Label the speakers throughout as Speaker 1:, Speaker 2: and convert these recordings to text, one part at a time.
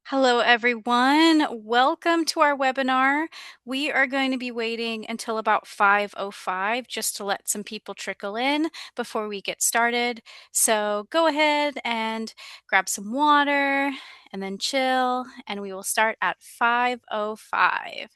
Speaker 1: Hello, everyone. Welcome to our webinar. We are going to be waiting until about 5:05 just to let some people trickle in before we get started. So go ahead and grab some water and then chill, and we will start at 5:05.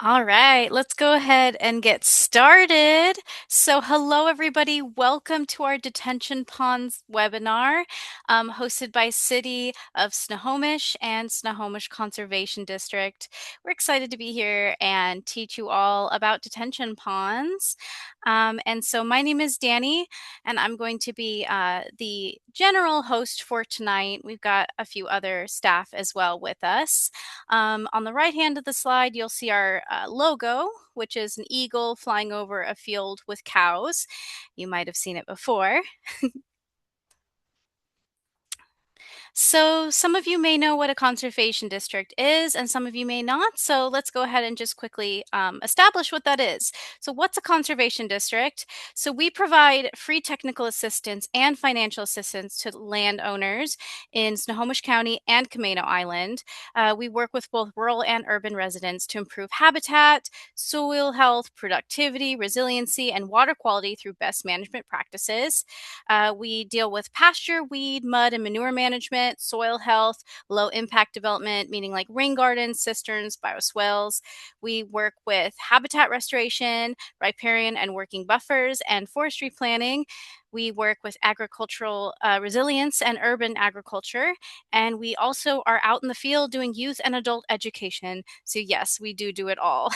Speaker 1: All right, let's go ahead and get started. So, hello, everybody. Welcome to our Detention Ponds webinar, hosted by City of Snohomish and Snohomish Conservation District. We're excited to be here and teach you all about detention ponds. And so my name is Danny, and I'm going to be the general host for tonight. We've got a few other staff as well with us. On the right hand of the slide, you'll see our logo, which is an eagle flying over a field with cows. You might have seen it before. So some of you may know what a conservation district is, and some of you may not. So let's go ahead and just quickly establish what that is. So what's a conservation district? So we provide free technical assistance and financial assistance to landowners in Snohomish County and Camano Island. We work with both rural and urban residents to improve habitat, soil health, productivity, resiliency, and water quality through best management practices. We deal with pasture, weed, mud, and manure management, soil health, low impact development, meaning like rain gardens, cisterns, bioswales. We work with habitat restoration, riparian and working buffers, and forestry planning. We work with agricultural resilience and urban agriculture. And we also are out in the field doing youth and adult education. So, yes, we do it all.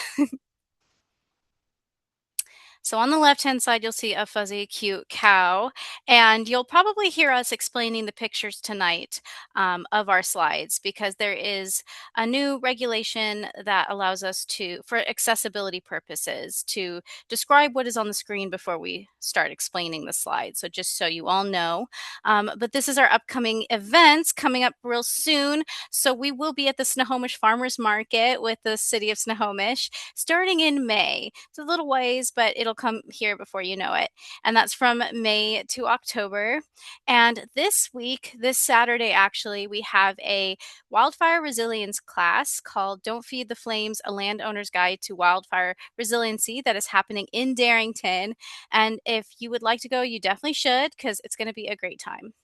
Speaker 1: So on the left-hand side, you'll see a fuzzy, cute cow, and you'll probably hear us explaining the pictures tonight of our slides because there is a new regulation that allows us to, for accessibility purposes, to describe what is on the screen before we start explaining the slides. So just so you all know. But this is our upcoming events coming up real soon. So we will be at the Snohomish Farmers Market with the City of Snohomish starting in May. It's a little ways, but it'll come here before you know it. And that's from May to October. And this week, this Saturday, actually, we have a wildfire resilience class called Don't Feed the Flames, a Landowner's Guide to Wildfire Resiliency that is happening in Darrington. And if you would like to go, you definitely should because it's going to be a great time.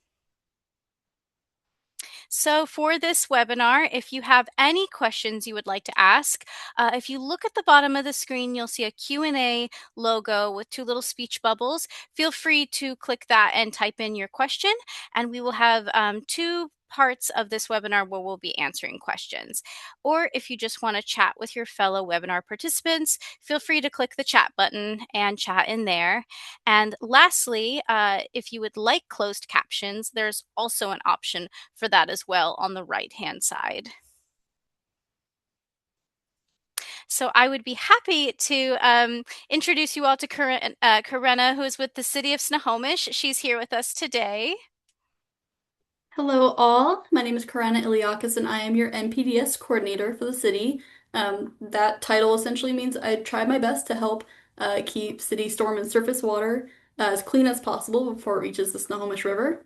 Speaker 1: So for this webinar, if you have any questions you would like to ask, if you look at the bottom of the screen, you'll see a Q&A logo with two little speech bubbles. Feel free to click that and type in your question, and we will have two parts of this webinar where we'll be answering questions. Or if you just want to chat with your fellow webinar participants, feel free to click the chat button and chat in there. And lastly, if you would like closed captions, there's also an option for that as well on the right-hand side. So I would be happy to introduce you all to Karena, who is with the City of Snohomish. She's here with us today.
Speaker 2: Hello all, my name is Karena Iliakis and I am your NPDES coordinator for the city. That title essentially means I try my best to help keep city storm and surface water as clean as possible before it reaches the Snohomish River.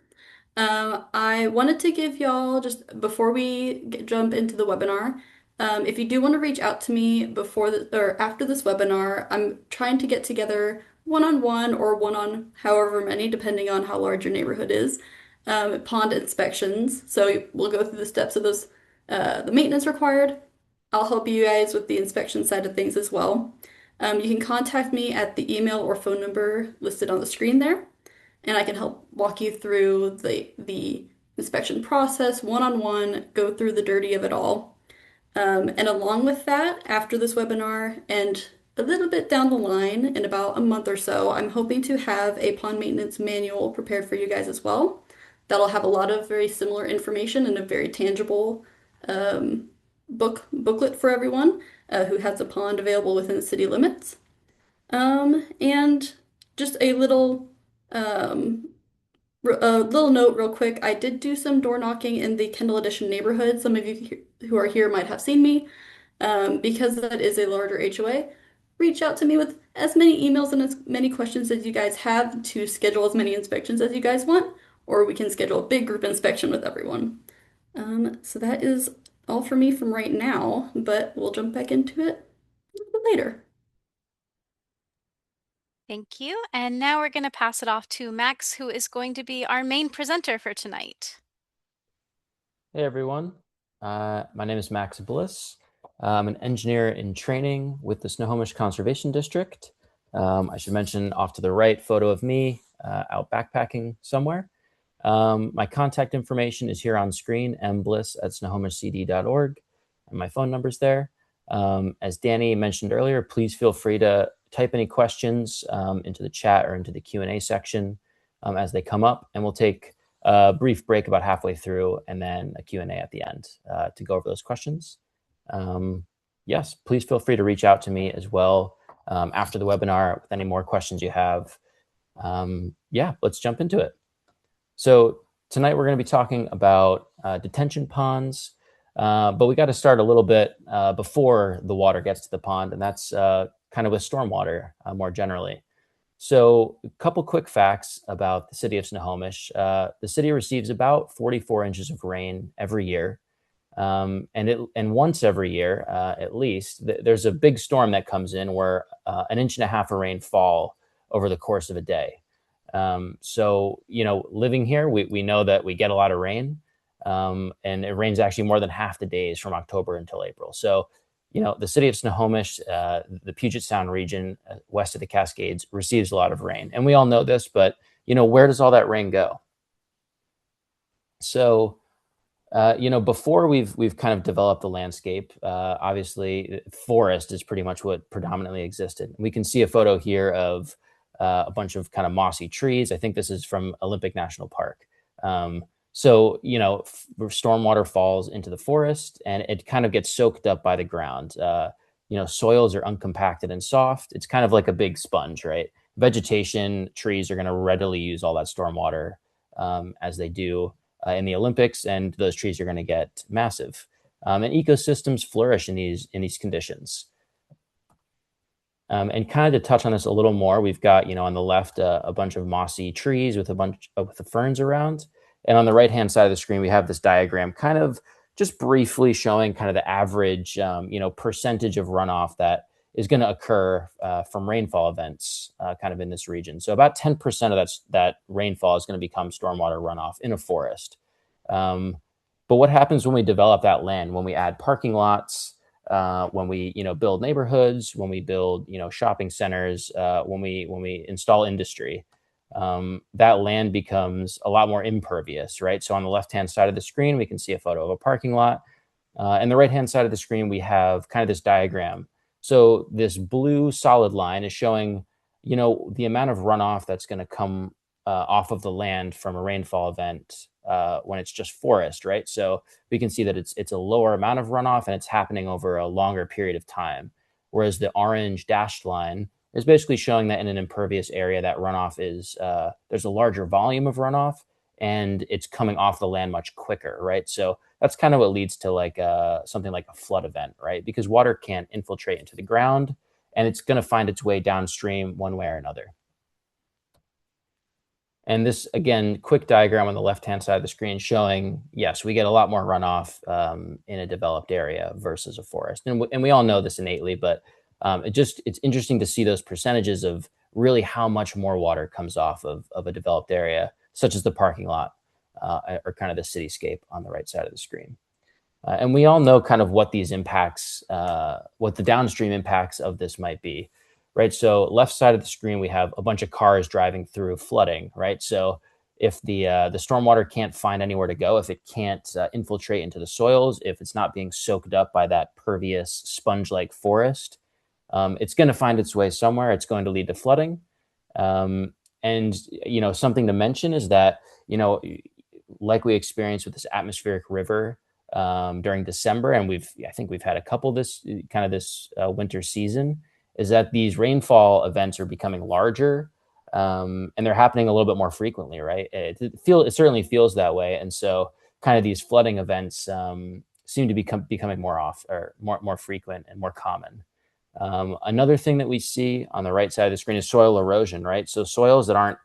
Speaker 2: I wanted to give y'all, just before we jump into the webinar, if you do want to reach out to me before or after this webinar, I'm trying to get together one-on-one or one-on however many, depending on how large your neighborhood is, pond inspections. So we'll go through the steps of those, the maintenance required. I'll help you guys with the inspection side of things as well. You can contact me at the email or phone number listed on the screen there, and I can help walk you through the inspection process one-on-one, go through the dirty of it all. And along with that, after this webinar and a little bit down the line, in about a month or so, I'm hoping to have a pond maintenance manual prepared for you guys as well. That'll have a lot of very similar information and a very tangible booklet for everyone who has a pond available within the city limits. And just um, a little note real quick. I did do some door knocking in the Kendall Edition neighborhood. Some of you who are here might have seen me. Because that is a larger HOA, reach out to me with as many emails and as many questions as you guys have to schedule as many inspections as you guys want, or we can schedule a big group inspection with everyone. So that is all for me from right now, but we'll jump back into it a little bit later.
Speaker 1: Thank you. And now we're going to pass it off to Max, who is going to be our main presenter for tonight.
Speaker 3: Hey everyone, my name is Max Bliss. I'm an engineer in training with the Snohomish Conservation District. I should mention off to the right, photo of me out backpacking somewhere. My contact information is here on screen, mbliss@snohomishcd.org, and my phone number's there. As Danny mentioned earlier, please feel free to type any questions into the chat or into the Q&A section as they come up, and we'll take a brief break about halfway through and then a Q&A at the end to go over those questions. Yes, please feel free to reach out to me as well after the webinar with any more questions you have. Yeah, let's jump into it. So tonight we're going to be talking about detention ponds, but we got to start a little bit before the water gets to the pond, and that's kind of with stormwater more generally. So a couple quick facts about the city of Snohomish. The city receives about 44 inches of rain every year. And once every year, at least, there's a big storm that comes in where 1.5 inches of rain fall over the course of a day. So, living here, we know that we get a lot of rain, and it rains actually more than half the days from October until April. So, the city of Snohomish, the Puget Sound region west of the Cascades, receives a lot of rain. And we all know this, but, where does all that rain go? So, before we've kind of developed the landscape, obviously forest is pretty much what predominantly existed. We can see a photo here of a bunch of kind of mossy trees. I think this is from Olympic National Park. So, stormwater falls into the forest and it kind of gets soaked up by the ground. Soils are uncompacted and soft. It's kind of like a big sponge, right? Vegetation, trees are going to readily use all that stormwater as they do in the Olympics, and those trees are going to get massive. And ecosystems flourish in these conditions. And kind of to touch on this a little more, we've got on the left a bunch of mossy trees with a bunch of the ferns around, and on the right hand side of the screen we have this diagram, kind of just briefly showing kind of the average percentage of runoff that is going to occur from rainfall events kind of in this region. So about 10% of that rainfall is going to become stormwater runoff in a forest. But what happens when we develop that land, when we add parking lots, when we build neighborhoods, when we build shopping centers, when we install industry, that land becomes a lot more impervious, right? So on the left-hand side of the screen, we can see a photo of a parking lot. And the right-hand side of the screen, we have kind of this diagram. So this blue solid line is showing, the amount of runoff that's going to come off of the land from a rainfall event when it's just forest, right? So we can see that it's a lower amount of runoff and it's happening over a longer period of time. Whereas the orange dashed line is basically showing that in an impervious area, that runoff is, there's a larger volume of runoff and it's coming off the land much quicker, right? So that's kind of what leads to like something like a flood event, right? Because water can't infiltrate into the ground and it's going to find its way downstream one way or another. And this, again, quick diagram on the left-hand side of the screen showing, yes, we get a lot more runoff in a developed area versus a forest. And we all know this innately, but it's interesting to see those percentages of really how much more water comes off of a developed area, such as the parking lot or kind of the cityscape on the right side of the screen. And we all know kind of what these impacts, what the downstream impacts of this might be, right? So left side of the screen, we have a bunch of cars driving through flooding, right? So if the stormwater can't find anywhere to go, if it can't infiltrate into the soils, if it's not being soaked up by that pervious sponge-like forest, it's going to find its way somewhere. It's going to lead to flooding. And, something to mention is that, like we experienced with this atmospheric river during December, and I think we've had a couple this winter season, is that these rainfall events are becoming larger and they're happening a little bit more frequently, right? It certainly feels that way. And so kind of these flooding events seem to becoming more frequent and more common. Another thing that we see on the right side of the screen is soil erosion, right? So soils that aren't,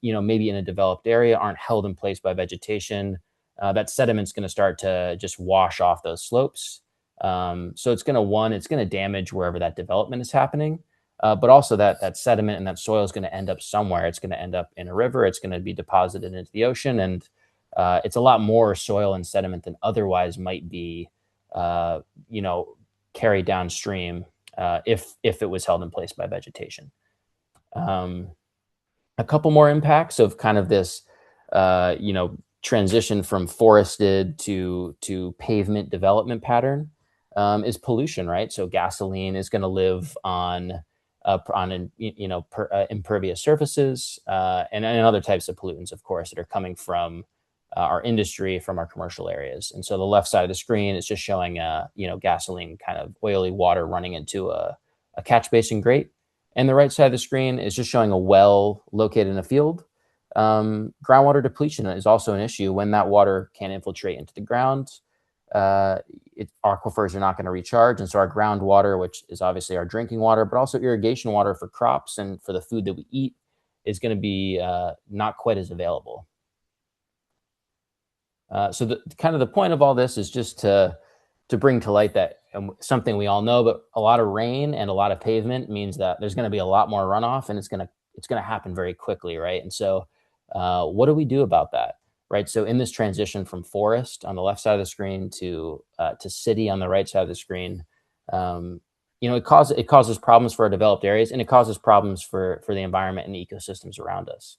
Speaker 3: maybe in a developed area, aren't held in place by vegetation. That sediment's going to start to just wash off those slopes. So it's going to damage wherever that development is happening. But also that sediment and that soil is going to end up somewhere. It's going to end up in a river. It's going to be deposited into the ocean. And it's a lot more soil and sediment than otherwise might be, carried downstream if it was held in place by vegetation. A couple more impacts of kind of this, transition from forested to pavement development pattern is pollution, right? So gasoline is going to live on, on impervious surfaces, and other types of pollutants, of course, that are coming from our industry, from our commercial areas. And so the left side of the screen is just showing gasoline, kind of oily water running into a catch basin grate. And the right side of the screen is just showing a well located in a field. Groundwater depletion is also an issue. When that water can't infiltrate into the ground, aquifers are not going to recharge. And so our groundwater, which is obviously our drinking water, but also irrigation water for crops and for the food that we eat, is going to be not quite as available. So the point of all this is just to bring to light that something we all know, but a lot of rain and a lot of pavement means that there's going to be a lot more runoff, and it's going to happen very quickly, right? And so what do we do about that? Right. So in this transition from forest on the left side of the screen to city on the right side of the screen, it causes problems for our developed areas, and it causes problems for the environment and the ecosystems around us.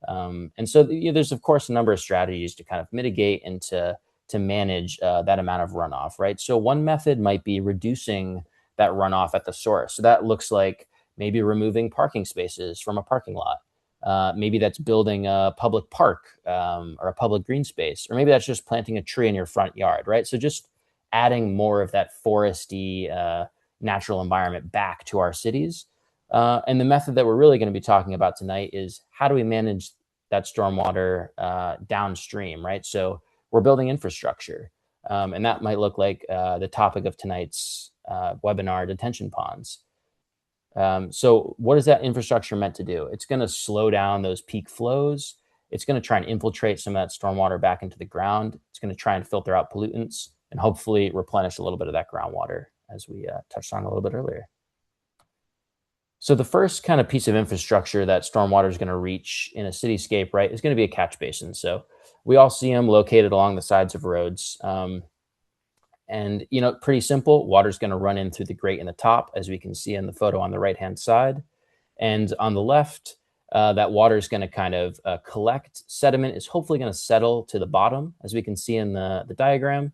Speaker 3: And so there's of course a number of strategies to kind of mitigate and to manage that amount of runoff. Right. So one method might be reducing that runoff at the source. So that looks like maybe removing parking spaces from a parking lot. Maybe that's building a public park or a public green space, or maybe that's just planting a tree in your front yard, right? So just adding more of that foresty natural environment back to our cities. And the method that we're really going to be talking about tonight is how do we manage that stormwater downstream, right? So we're building infrastructure, and that might look like the topic of tonight's webinar, detention ponds. So what is that infrastructure meant to do? It's going to slow down those peak flows. It's going to try and infiltrate some of that stormwater back into the ground. It's going to try and filter out pollutants and hopefully replenish a little bit of that groundwater, as we touched on a little bit earlier. So the first kind of piece of infrastructure that stormwater is going to reach in a cityscape, right, is going to be a catch basin. So we all see them located along the sides of roads. And, pretty simple. Water's going to run in through the grate in the top, as we can see in the photo on the right-hand side. And on the left, that water is going to kind of collect. Sediment is hopefully going to settle to the bottom, as we can see in the diagram.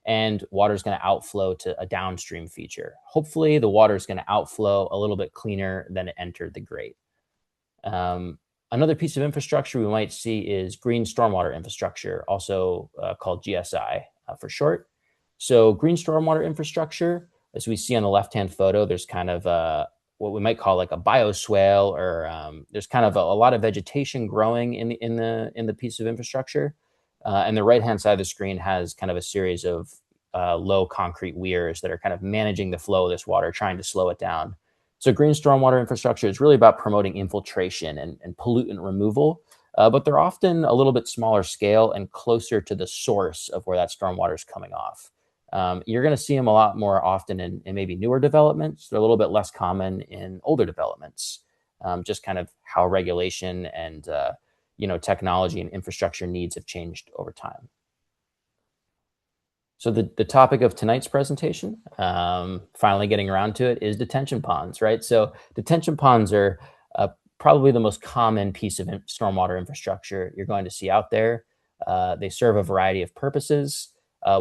Speaker 3: And water is going to outflow to a downstream feature. Hopefully, the water is going to outflow a little bit cleaner than it entered the grate. Another piece of infrastructure we might see is green stormwater infrastructure, also called GSI for short. So green stormwater infrastructure, as we see on the left-hand photo, there's kind of what we might call like a bioswale, or there's kind of a lot of vegetation growing in the piece of infrastructure. And the right-hand side of the screen has kind of a series of low concrete weirs that are kind of managing the flow of this water, trying to slow it down. So green stormwater infrastructure is really about promoting infiltration and pollutant removal, but they're often a little bit smaller scale and closer to the source of where that stormwater is coming off. You're going to see them a lot more often in maybe newer developments. They're a little bit less common in older developments, just kind of how regulation and technology and infrastructure needs have changed over time. So the topic of tonight's presentation, finally getting around to it, is detention ponds, right? So detention ponds are probably the most common piece of stormwater infrastructure you're going to see out there. They serve a variety of purposes.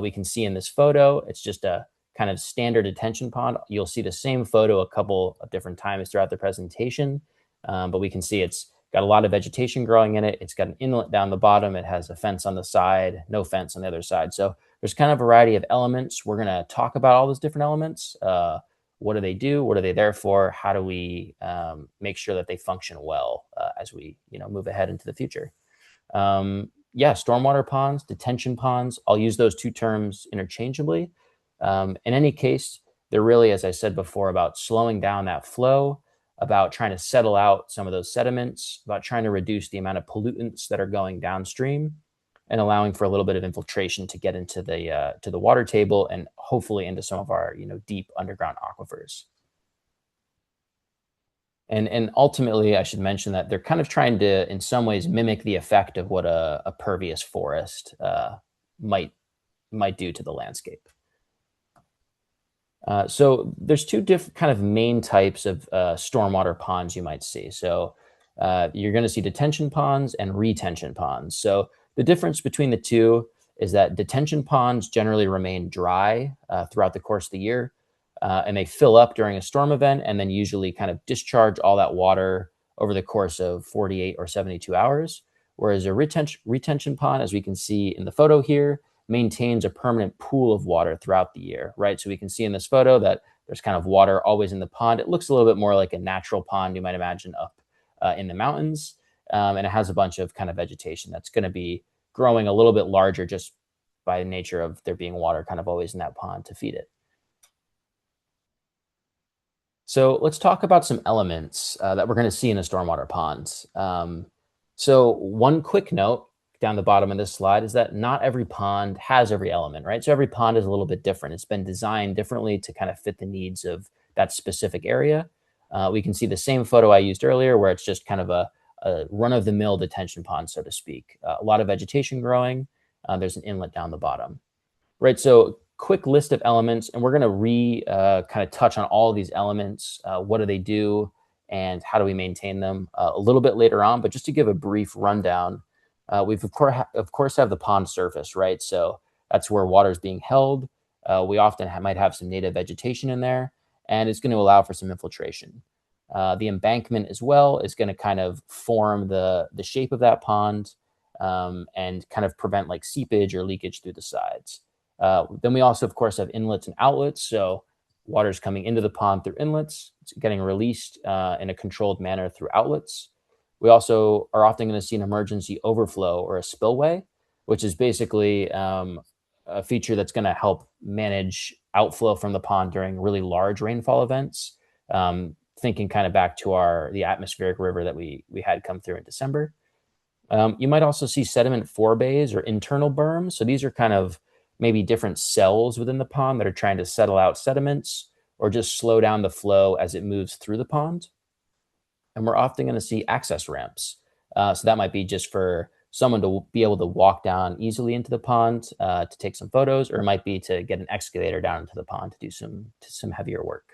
Speaker 3: We can see in this photo, it's just a kind of standard detention pond. You'll see the same photo a couple of different times throughout the presentation, but we can see it's got a lot of vegetation growing in it. It's got an inlet down the bottom. It has a fence on the side, no fence on the other side. So there's kind of a variety of elements. We're going to talk about all those different elements. What do they do? What are they there for? How do we make sure that they function well as we move ahead into the future? Stormwater ponds, detention ponds, I'll use those two terms interchangeably. In any case, they're really, as I said before, about slowing down that flow, about trying to settle out some of those sediments, about trying to reduce the amount of pollutants that are going downstream, and allowing for a little bit of infiltration to get into the water table and hopefully into some of our deep underground aquifers. And ultimately, I should mention that they're kind of trying to, in some ways, mimic the effect of what a pervious forest might do to the landscape. So there's two different kind of main types of stormwater ponds you might see. So you're going to see detention ponds and retention ponds. So the difference between the two is that detention ponds generally remain dry throughout the course of the year. and they fill up during a storm event and then usually kind of discharge all that water over the course of 48 or 72 hours. Whereas a retention pond, as we can see in the photo here, maintains a permanent pool of water throughout the year, right? So we can see in this photo that there's kind of water always in the pond. It looks a little bit more like a natural pond you might imagine up in the mountains. And it has a bunch of kind of vegetation that's going to be growing a little bit larger just by the nature of there being water kind of always in that pond to feed it. So let's talk about some elements that we're going to see in a stormwater pond. So one quick note down the bottom of this slide is that not every pond has every element, right? So every pond is a little bit different. It's been designed differently to kind of fit the needs of that specific area. We can see the same photo I used earlier where it's just kind of a run-of-the-mill detention pond, so to speak. A lot of vegetation growing. There's an inlet down the bottom. Right, so quick list of elements, and we're going to kind of touch on all of these elements. What do they do, and how do we maintain them a little bit later on? But just to give a brief rundown, we've of course have the pond surface, right? So that's where water is being held. We often might have some native vegetation in there, and it's going to allow for some infiltration. The embankment as well is going to kind of form the shape of that pond and kind of prevent like seepage or leakage through the sides. Then we also, of course, have inlets and outlets. So water is coming into the pond through inlets. It's getting released in a controlled manner through outlets. We also are often going to see an emergency overflow or a spillway, which is basically a feature that's going to help manage outflow from the pond during really large rainfall events. Thinking kind of back to the atmospheric river that we had come through in December. You might also see sediment forebays or internal berms. So these are kind of maybe different cells within the pond that are trying to settle out sediments or just slow down the flow as it moves through the pond. And we're often going to see access ramps. So that might be just for someone to be able to walk down easily into the pond to take some photos, or it might be to get an excavator down into the pond to do some heavier work.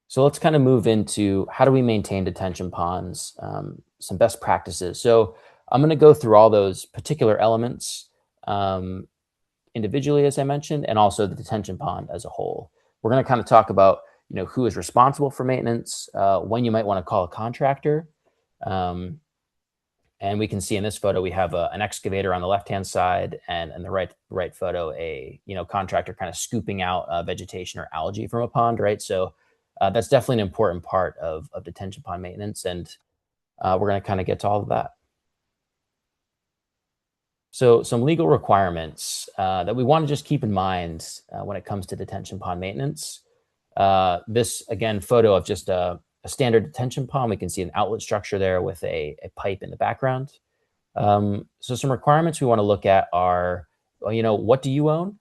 Speaker 3: So let's kind of move into how do we maintain detention ponds, some best practices. So I'm going to go through all those particular elements individually, as I mentioned, and also the detention pond as a whole. We're going to kind of talk about, who is responsible for maintenance, when you might want to call a contractor. And we can see in this photo, we have an excavator on the left-hand side, and in the right photo, a contractor kind of scooping out vegetation or algae from a pond, right? So that's definitely an important part of detention pond maintenance, and we're going to kind of get to all of that. So some legal requirements that we want to just keep in mind when it comes to detention pond maintenance. This, again, photo of just a standard detention pond. We can see an outlet structure there with a pipe in the background. So some requirements we want to look at are, what do you own?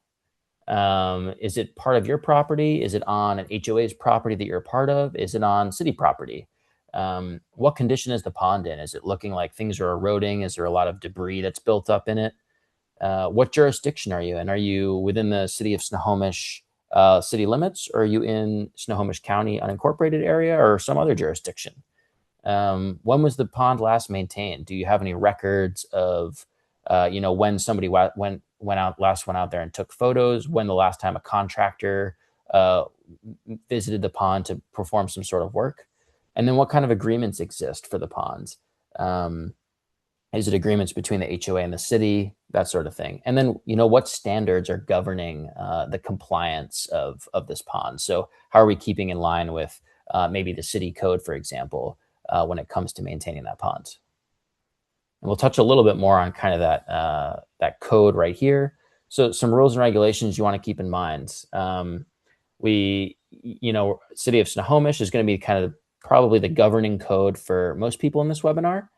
Speaker 3: Is it part of your property? Is it on an HOA's property that you're a part of? Is it on city property? What condition is the pond in? Is it looking like things are eroding? Is there a lot of debris that's built up in it? What jurisdiction are you in? Are you within the City of Snohomish city limits, or are you in Snohomish County unincorporated area or some other jurisdiction? When was the pond last maintained? Do you have any records of, when somebody went out there and took photos? When the last time a contractor visited the pond to perform some sort of work? And then what kind of agreements exist for the ponds? Is it agreements between the HOA and the city, that sort of thing? And then, what standards are governing the compliance of this pond? So how are we keeping in line with maybe the city code, for example, when it comes to maintaining that pond? And we'll touch a little bit more on kind of that code right here. So some rules and regulations you want to keep in mind. City of Snohomish is going to be kind of probably the governing code for most people in this webinar.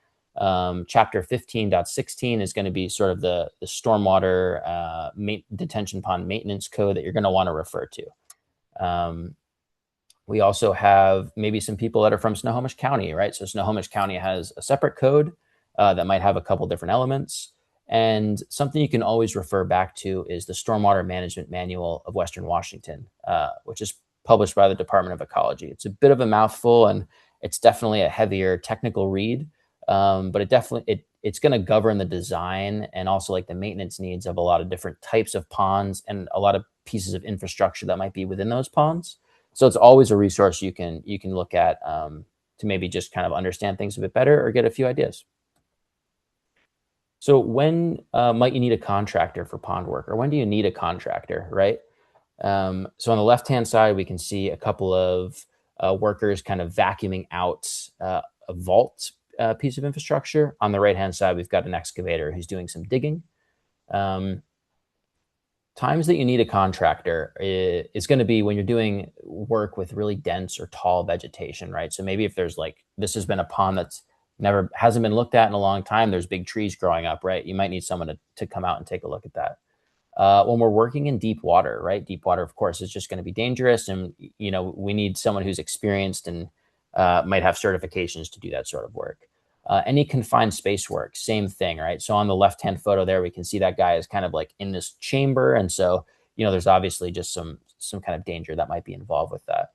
Speaker 3: Chapter 15.16 is going to be sort of the stormwater detention pond maintenance code that you're going to want to refer to. We also have maybe some people that are from Snohomish County, right? So Snohomish County has a separate code that might have a couple different elements. And something you can always refer back to is the Stormwater Management Manual of Western Washington, which is published by the Department of Ecology. It's a bit of a mouthful, and it's definitely a heavier technical read, but it it's going to govern the design and also like the maintenance needs of a lot of different types of ponds and a lot of pieces of infrastructure that might be within those ponds. So it's always a resource you can look at to maybe just kind of understand things a bit better or get a few ideas. So when might you need a contractor for pond work, or when do you need a contractor, right? So on the left-hand side, we can see a couple of workers kind of vacuuming out a vault piece of infrastructure. On the right-hand side, we've got an excavator who's doing some digging. Um, Times that you need a contractor is going to be when you're doing work with really dense or tall vegetation, right? So maybe if there's like, this has been a pond that's never hasn't been looked at in a long time, there's big trees growing up, right? You might need someone to come out and take a look at that. When we're working in deep water, right? Deep water, of course, is just going to be dangerous, and we need someone who's experienced and might have certifications to do that sort of work. Any confined space work, same thing, right? So on the left-hand photo there, we can see that guy is kind of like in this chamber, and so there's obviously just some kind of danger that might be involved with that.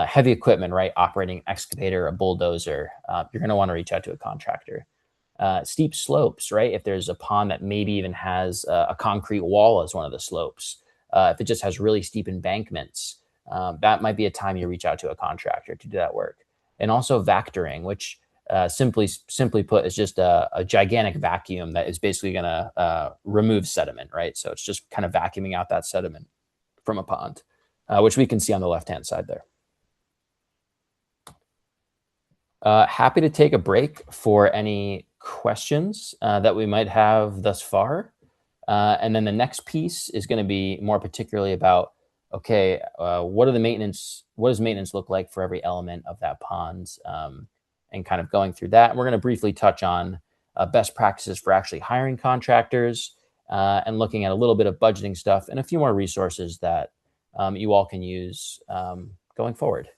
Speaker 3: Heavy equipment, right? Operating an excavator, a bulldozer, you're going to want to reach out to a contractor. Steep slopes, right? If there's a pond that maybe even has a concrete wall as one of the slopes, if it just has really steep embankments, that might be a time you reach out to a contractor to do that work. And also vectoring, which simply put is just a gigantic vacuum that is basically going to remove sediment, right? So it's just kind of vacuuming out that sediment from a pond, which we can see on the left-hand side there. Happy to take a break for any questions that we might have thus far. And then the next piece is going to be more particularly about, okay, what does maintenance look like for every element of that pond, and kind of going through that. And we're going to briefly touch on best practices for actually hiring contractors, and looking at a little bit of budgeting stuff and a few more resources that you all can use going forward.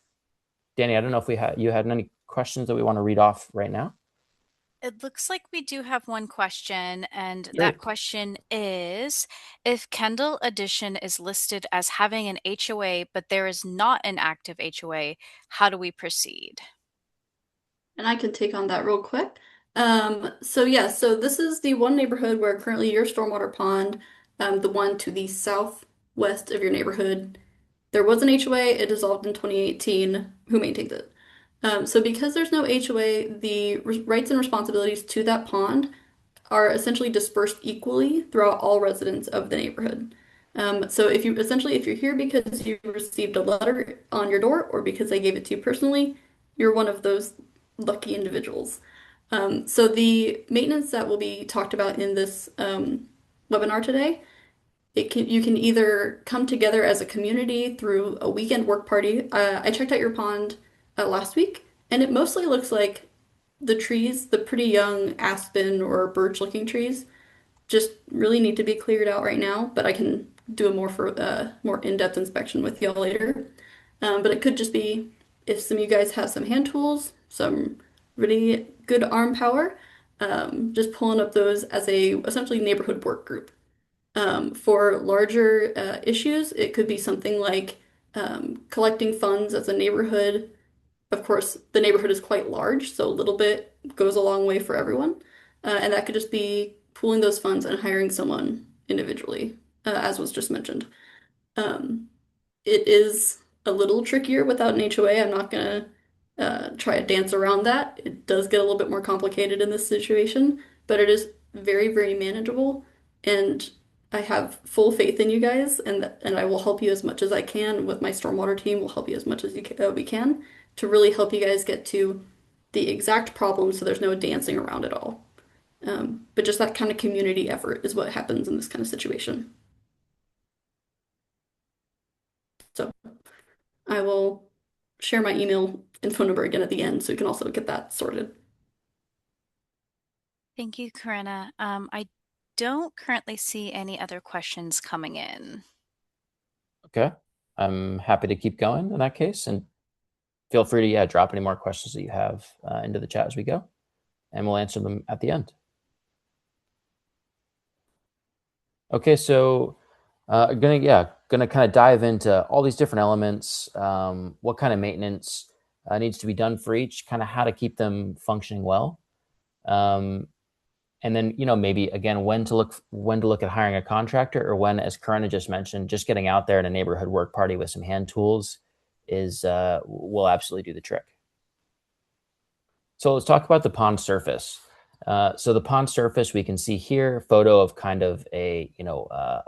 Speaker 3: Danny, I don't know if you had any questions that we want to read off right now.
Speaker 1: It looks like we do have one question, and that
Speaker 3: Great.
Speaker 1: question is, if Kendall Edition is listed as having an HOA, but there is not an active HOA, how do we proceed?
Speaker 2: And I can take on that real quick. So this is the one neighborhood where currently your stormwater pond, the one to the southwest of your neighborhood, there was an HOA, it dissolved in 2018. Who maintains it? So because there's no HOA, the rights and responsibilities to that pond are essentially dispersed equally throughout all residents of the neighborhood. So if you're here because you received a letter on your door or because they gave it to you personally, you're one of those lucky individuals. So the maintenance that will be talked about in this webinar today, you can either come together as a community through a weekend work party. I checked out your pond last week, and it mostly looks like the trees, the pretty young aspen or birch looking trees, just really need to be cleared out right now, but I can do a more in-depth inspection with y'all later. But it could just be if some of you guys have some hand tools, some really good arm power, just pulling up those as a essentially neighborhood work group. For larger issues, it could be something like collecting funds as a neighborhood. Of course, the neighborhood is quite large, so a little bit goes a long way for everyone. And that could just be pooling those funds and hiring someone individually, as was just mentioned. Um, it is a little trickier without an HOA. I'm not gonna try to dance around that. It does get a little bit more complicated in this situation, but it is very, very manageable. And I have full faith in you guys, and I will help you as much as I can with my stormwater team. We'll help you as much as we can to really help you guys get to the exact problem so there's no dancing around it all. But just that kind of community effort is what happens in this kind of situation. So I will share my email and phone number again at the end so you can also get that sorted.
Speaker 1: Thank you, Karena. I don't currently see any other questions coming in.
Speaker 3: Okay. I'm happy to keep going in that case, and feel free to, yeah, drop any more questions that you have into the chat as we go, and we'll answer them at the end. Okay, so gonna kind of dive into all these different elements, what kind of maintenance needs to be done for each, kind of how to keep them functioning well. And then, maybe again, when to look at hiring a contractor, or when, as Karena just mentioned, just getting out there in a neighborhood work party with some hand tools will absolutely do the trick. So let's talk about the pond surface. So the pond surface, we can see here, photo of kind of a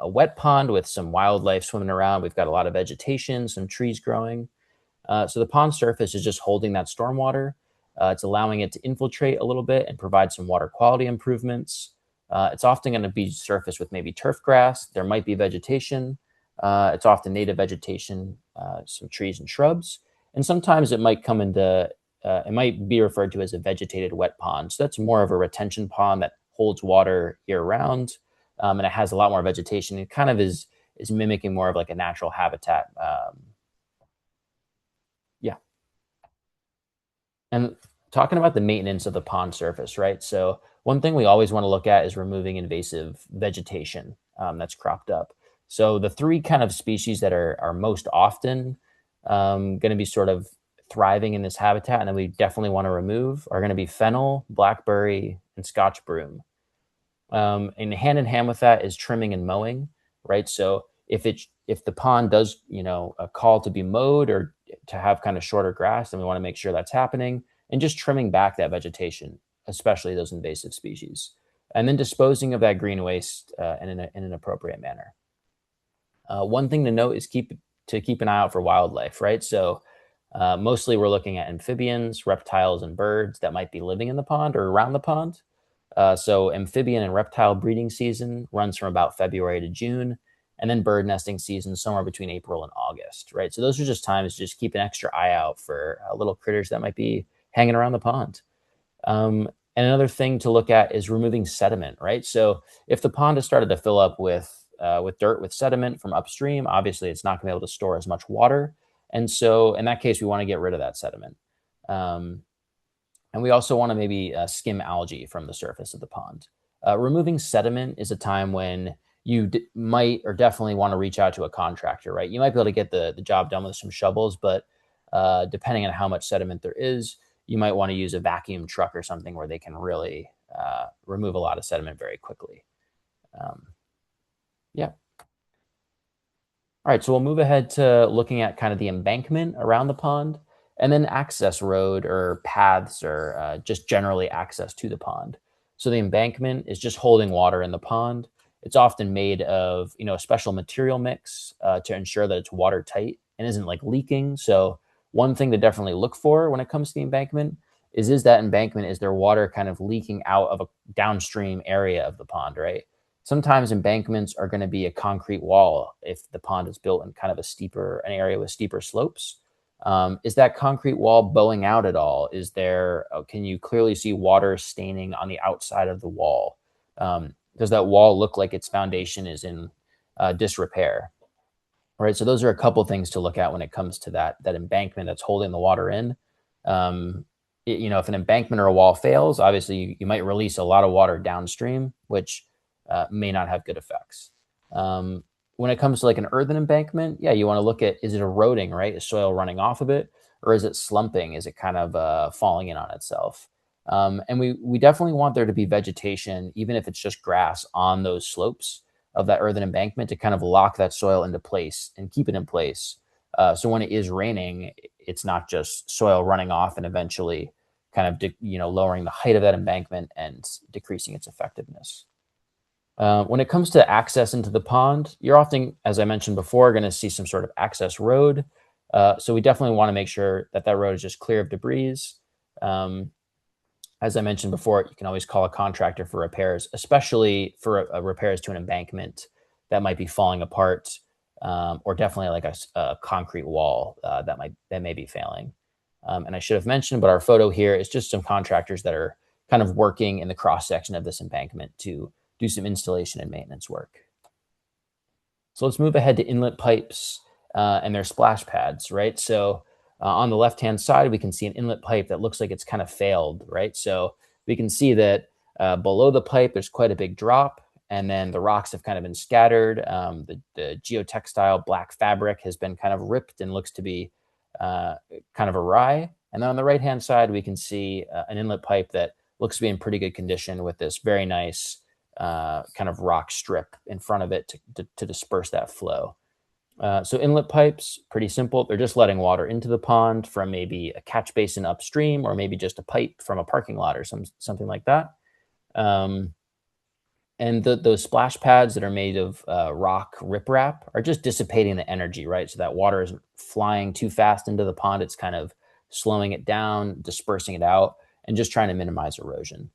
Speaker 3: wet pond with some wildlife swimming around. We've got a lot of vegetation, some trees growing. So the pond surface is just holding that stormwater. It's allowing it to infiltrate a little bit and provide some water quality improvements. It's often going to be surfaced with maybe turf grass. There might be vegetation. It's often native vegetation, some trees and shrubs. And sometimes it might be referred to as a vegetated wet pond. So that's more of a retention pond that holds water year round. And it has a lot more vegetation. It kind of is mimicking more of like a natural habitat. Yeah. And talking about the maintenance of the pond surface, right? So one thing we always want to look at is removing invasive vegetation that's cropped up. So the three kind of species that are most often going to be sort of thriving in this habitat, and that we definitely want to remove, are going to be fennel, blackberry, and Scotch broom. And hand in hand with that is trimming and mowing, right? So if the pond does, a call to be mowed or to have kind of shorter grass, then we want to make sure that's happening, and just trimming back that vegetation, especially those invasive species, and then disposing of that green waste in an appropriate manner. One thing to note is keep an eye out for wildlife, right? So mostly we're looking at amphibians, reptiles, and birds that might be living in the pond or around the pond. So amphibian and reptile breeding season runs from about February to June, and then bird nesting season somewhere between April and August, right? So those are just times to just keep an extra eye out for little critters that might be hanging around the pond. And another thing to look at is removing sediment, right? So if the pond has started to fill up with dirt, with sediment from upstream, obviously it's not going to be able to store as much water. And so in that case, we want to get rid of that sediment. And we also want to maybe skim algae from the surface of the pond. Removing sediment is a time when you might or definitely want to reach out to a contractor, right? You might be able to get the job done with some shovels, but depending on how much sediment there is, you might want to use a vacuum truck or something where they can really remove a lot of sediment very quickly. Yeah. All right, so we'll move ahead to looking at kind of the embankment around the pond, and then access road or paths, or just generally access to the pond. So the embankment is just holding water in the pond. It's often made of a special material mix to ensure that it's watertight and isn't like leaking. So one thing to definitely look for when it comes to the embankment is that embankment, is there water kind of leaking out of a downstream area of the pond, right? Sometimes embankments are going to be a concrete wall if the pond is built in kind of an area with steeper slopes. Is that concrete wall bowing out at all? Can you clearly see water staining on the outside of the wall? Does that wall look like its foundation is in disrepair? All right, so those are a couple things to look at when it comes to that embankment that's holding the water in. If an embankment or a wall fails, obviously you might release a lot of water downstream, which may not have good effects. When it comes to like an earthen embankment, yeah, you want to look at, is it eroding, right? Is soil running off of it, or is it slumping? Is it kind of falling in on itself? And we definitely want there to be vegetation, even if it's just grass, on those slopes of that earthen embankment to kind of lock that soil into place and keep it in place. So when it is raining, it's not just soil running off and eventually kind of lowering the height of that embankment and decreasing its effectiveness. When it comes to access into the pond, you're often, as I mentioned before, going to see some sort of access road. So we definitely want to make sure that road is just clear of debris. As I mentioned before, you can always call a contractor for repairs, especially for repairs to an embankment that might be falling apart, or definitely like a concrete wall that may be failing. And I should have mentioned, but our photo here is just some contractors that are kind of working in the cross section of this embankment to do some installation and maintenance work. So let's move ahead to inlet pipes and their splash pads, right? So on the left-hand side, we can see an inlet pipe that looks like it's kind of failed, right? So we can see that below the pipe, there's quite a big drop, and then the rocks have kind of been scattered. The geotextile black fabric has been kind of ripped and looks to be kind of awry. And then on the right-hand side, we can see an inlet pipe that looks to be in pretty good condition with this very nice kind of rock strip in front of it to disperse that flow. So inlet pipes, pretty simple. They're just letting water into the pond from maybe a catch basin upstream, or maybe just a pipe from a parking lot or something like that. Um, and those splash pads that are made of rock riprap are just dissipating the energy, right? So that water isn't flying too fast into the pond. It's kind of slowing it down, dispersing it out, and just trying to minimize erosion.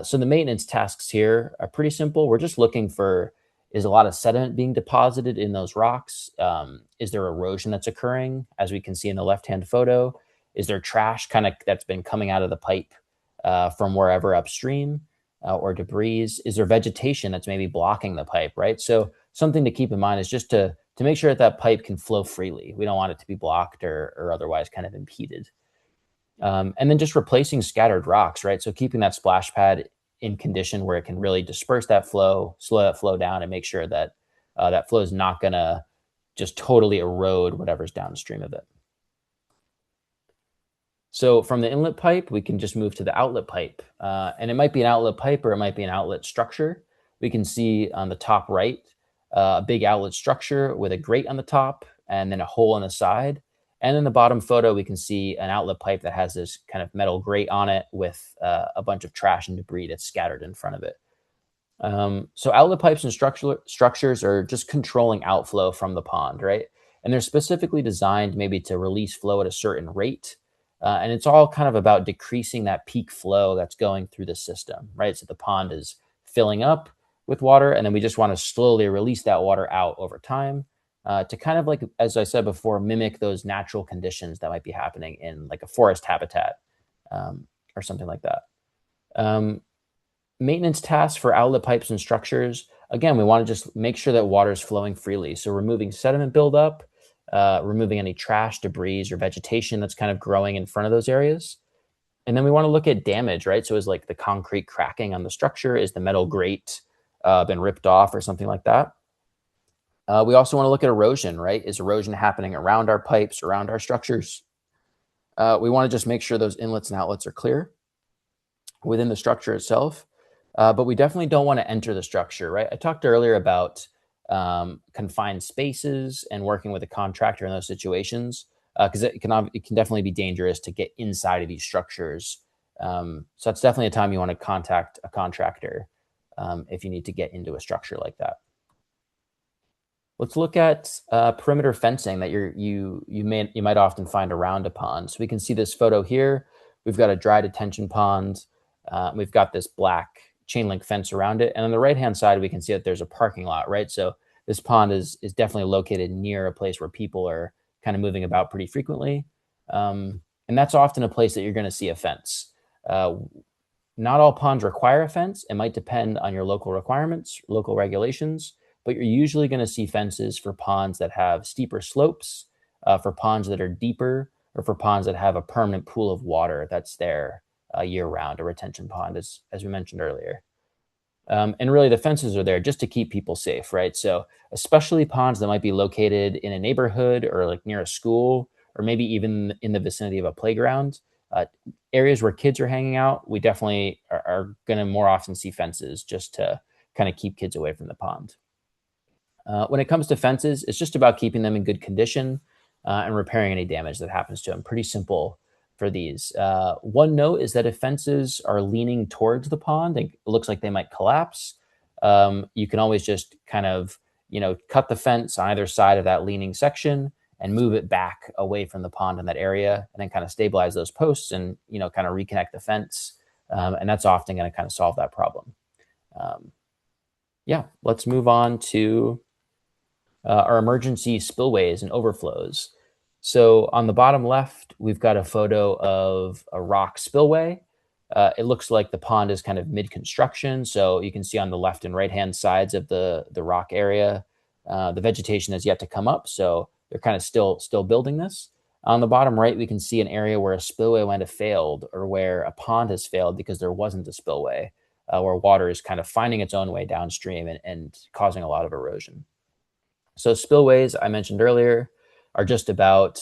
Speaker 3: So the maintenance tasks here are pretty simple. We're just looking for, is a lot of sediment being deposited in those rocks? Is there erosion that's occurring, as we can see in the left-hand photo? Is there trash kind of that's been coming out of the pipe from wherever upstream? Or debris? Is there vegetation that's maybe blocking the pipe, right? So something to keep in mind is just to make sure that that pipe can flow freely. We don't want it to be blocked or otherwise kind of impeded. And then just replacing scattered rocks, right? So keeping that splash pad in condition where it can really disperse that flow, slow that flow down, and make sure that that flow is not going to just totally erode whatever's downstream of it. So from the inlet pipe, we can just move to the outlet pipe. And it might be an outlet pipe or it might be an outlet structure. We can see on the top right, a big outlet structure with a grate on the top and then a hole on the side. And in the bottom photo, we can see an outlet pipe that has this kind of metal grate on it with a bunch of trash and debris that's scattered in front of it. So outlet pipes and structures are just controlling outflow from the pond, right? And they're specifically designed maybe to release flow at a certain rate. And it's all kind of about decreasing that peak flow that's going through the system, right? So the pond is filling up with water, and then we just want to slowly release that water out over time to kind of like, as I said before, mimic those natural conditions that might be happening in like a forest habitat or something like that. Maintenance tasks for outlet pipes and structures. Again, we want to just make sure that water is flowing freely. So removing sediment buildup, removing any trash, debris, or vegetation that's kind of growing in front of those areas. And then we want to look at damage, right? So is like the concrete cracking on the structure? Is the metal grate been ripped off or something like that? We also want to look at erosion, right? Is erosion happening around our pipes, around our structures? We want to just make sure those inlets and outlets are clear within the structure itself. But we definitely don't want to enter the structure, right? I talked earlier about confined spaces and working with a contractor in those situations because it can definitely be dangerous to get inside of these structures. So that's definitely a time you want to contact a contractor if you need to get into a structure like that. Let's look at perimeter fencing that you might often find around a pond. So we can see this photo here. We've got a dry detention pond. We've got this black chain link fence around it. And on the right-hand side, we can see that there's a parking lot, right? So this pond is definitely located near a place where people are kind of moving about pretty frequently. And that's often a place that you're going to see a fence. Not all ponds require a fence. It might depend on your local requirements, local regulations, but you're usually going to see fences for ponds that have steeper slopes, for ponds that are deeper, or for ponds that have a permanent pool of water that's there year round, a retention pond, as we mentioned earlier. And really the fences are there just to keep people safe, right? So especially ponds that might be located in a neighborhood or like near a school, or maybe even in the vicinity of a playground, areas where kids are hanging out, we definitely are going to more often see fences just to kind of keep kids away from the pond. When it comes to fences, it's just about keeping them in good condition and repairing any damage that happens to them. Pretty simple for these. One note is that if fences are leaning towards the pond and it looks like they might collapse, you can always just kind of, cut the fence on either side of that leaning section and move it back away from the pond in that area, and then kind of stabilize those posts and, kind of reconnect the fence. And that's often going to kind of solve that problem. Yeah, let's move on to our emergency spillways and overflows. So on the bottom left, we've got a photo of a rock spillway. It looks like the pond is kind of mid-construction. So you can see on the left and right-hand sides of the rock area, the vegetation has yet to come up. So they're kind of still building this. On the bottom right, we can see an area where a spillway might have failed, or where a pond has failed because there wasn't a spillway, where water is kind of finding its own way downstream and causing a lot of erosion. So spillways, I mentioned earlier, are just about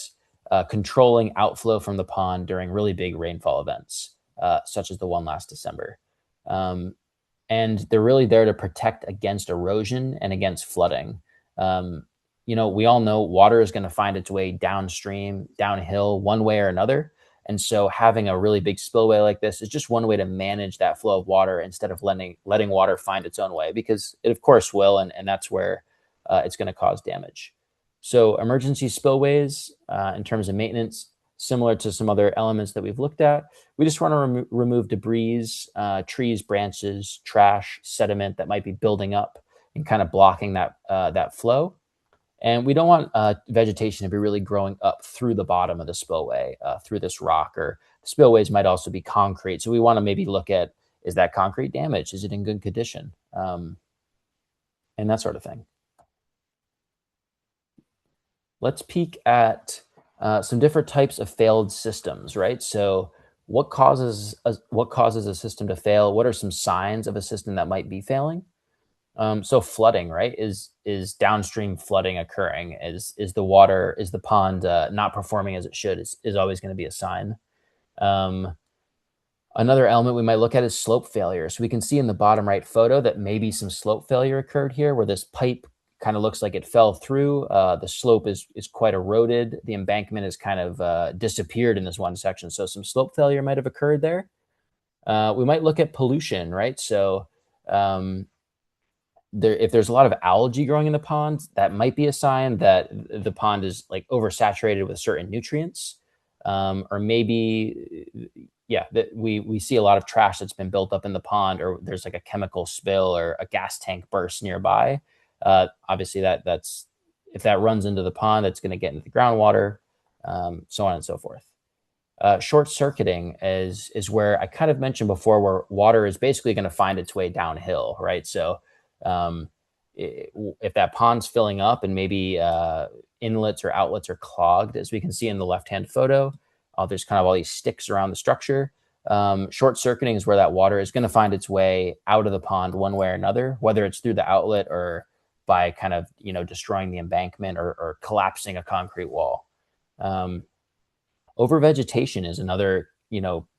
Speaker 3: controlling outflow from the pond during really big rainfall events. such as the one last December. And they're really there to protect against erosion and against flooding. Um, we all know water is going to find its way downstream, downhill, one way or another. And so having a really big spillway like this is just one way to manage that flow of water instead of letting water find its own way, because it of course will, and that's where it's going to cause damage. So emergency spillways, in terms of maintenance, similar to some other elements that we've looked at, we just want to remove debris, trees, branches, trash, sediment that might be building up and kind of blocking that flow. And we don't want vegetation to be really growing up through the bottom of the spillway, through this rock, or the spillways might also be concrete. So we want to maybe look at, is that concrete damaged? Is it in good condition? And that sort of thing. Let's peek at some different types of failed systems, right? So what causes a system to fail? What are some signs of a system that might be failing? So flooding, right? Is downstream flooding occurring? Is the pond not performing as it should? Is always going to be a sign. Another element we might look at is slope failure. So we can see in the bottom right photo that maybe some slope failure occurred here, where this pipe kind of looks like it fell through. The slope is quite eroded. The embankment has kind of disappeared in this one section. So some slope failure might have occurred there. We might look at pollution, right? So if there's a lot of algae growing in the pond, that might be a sign that the pond is like oversaturated with certain nutrients. Or maybe, that we see a lot of trash that's been built up in the pond, or there's like a chemical spill or a gas tank burst nearby. Obviously that's, if that runs into the pond, that's going to get into the groundwater, so on and so forth. Short circuiting is where I kind of mentioned before, where water is basically going to find its way downhill, right? So if that pond's filling up and maybe inlets or outlets are clogged, as we can see in the left-hand photo, there's kind of all these sticks around the structure. Short circuiting is where that water is going to find its way out of the pond one way or another, whether it's through the outlet or by kind of destroying the embankment or collapsing a concrete wall. Overvegetation is another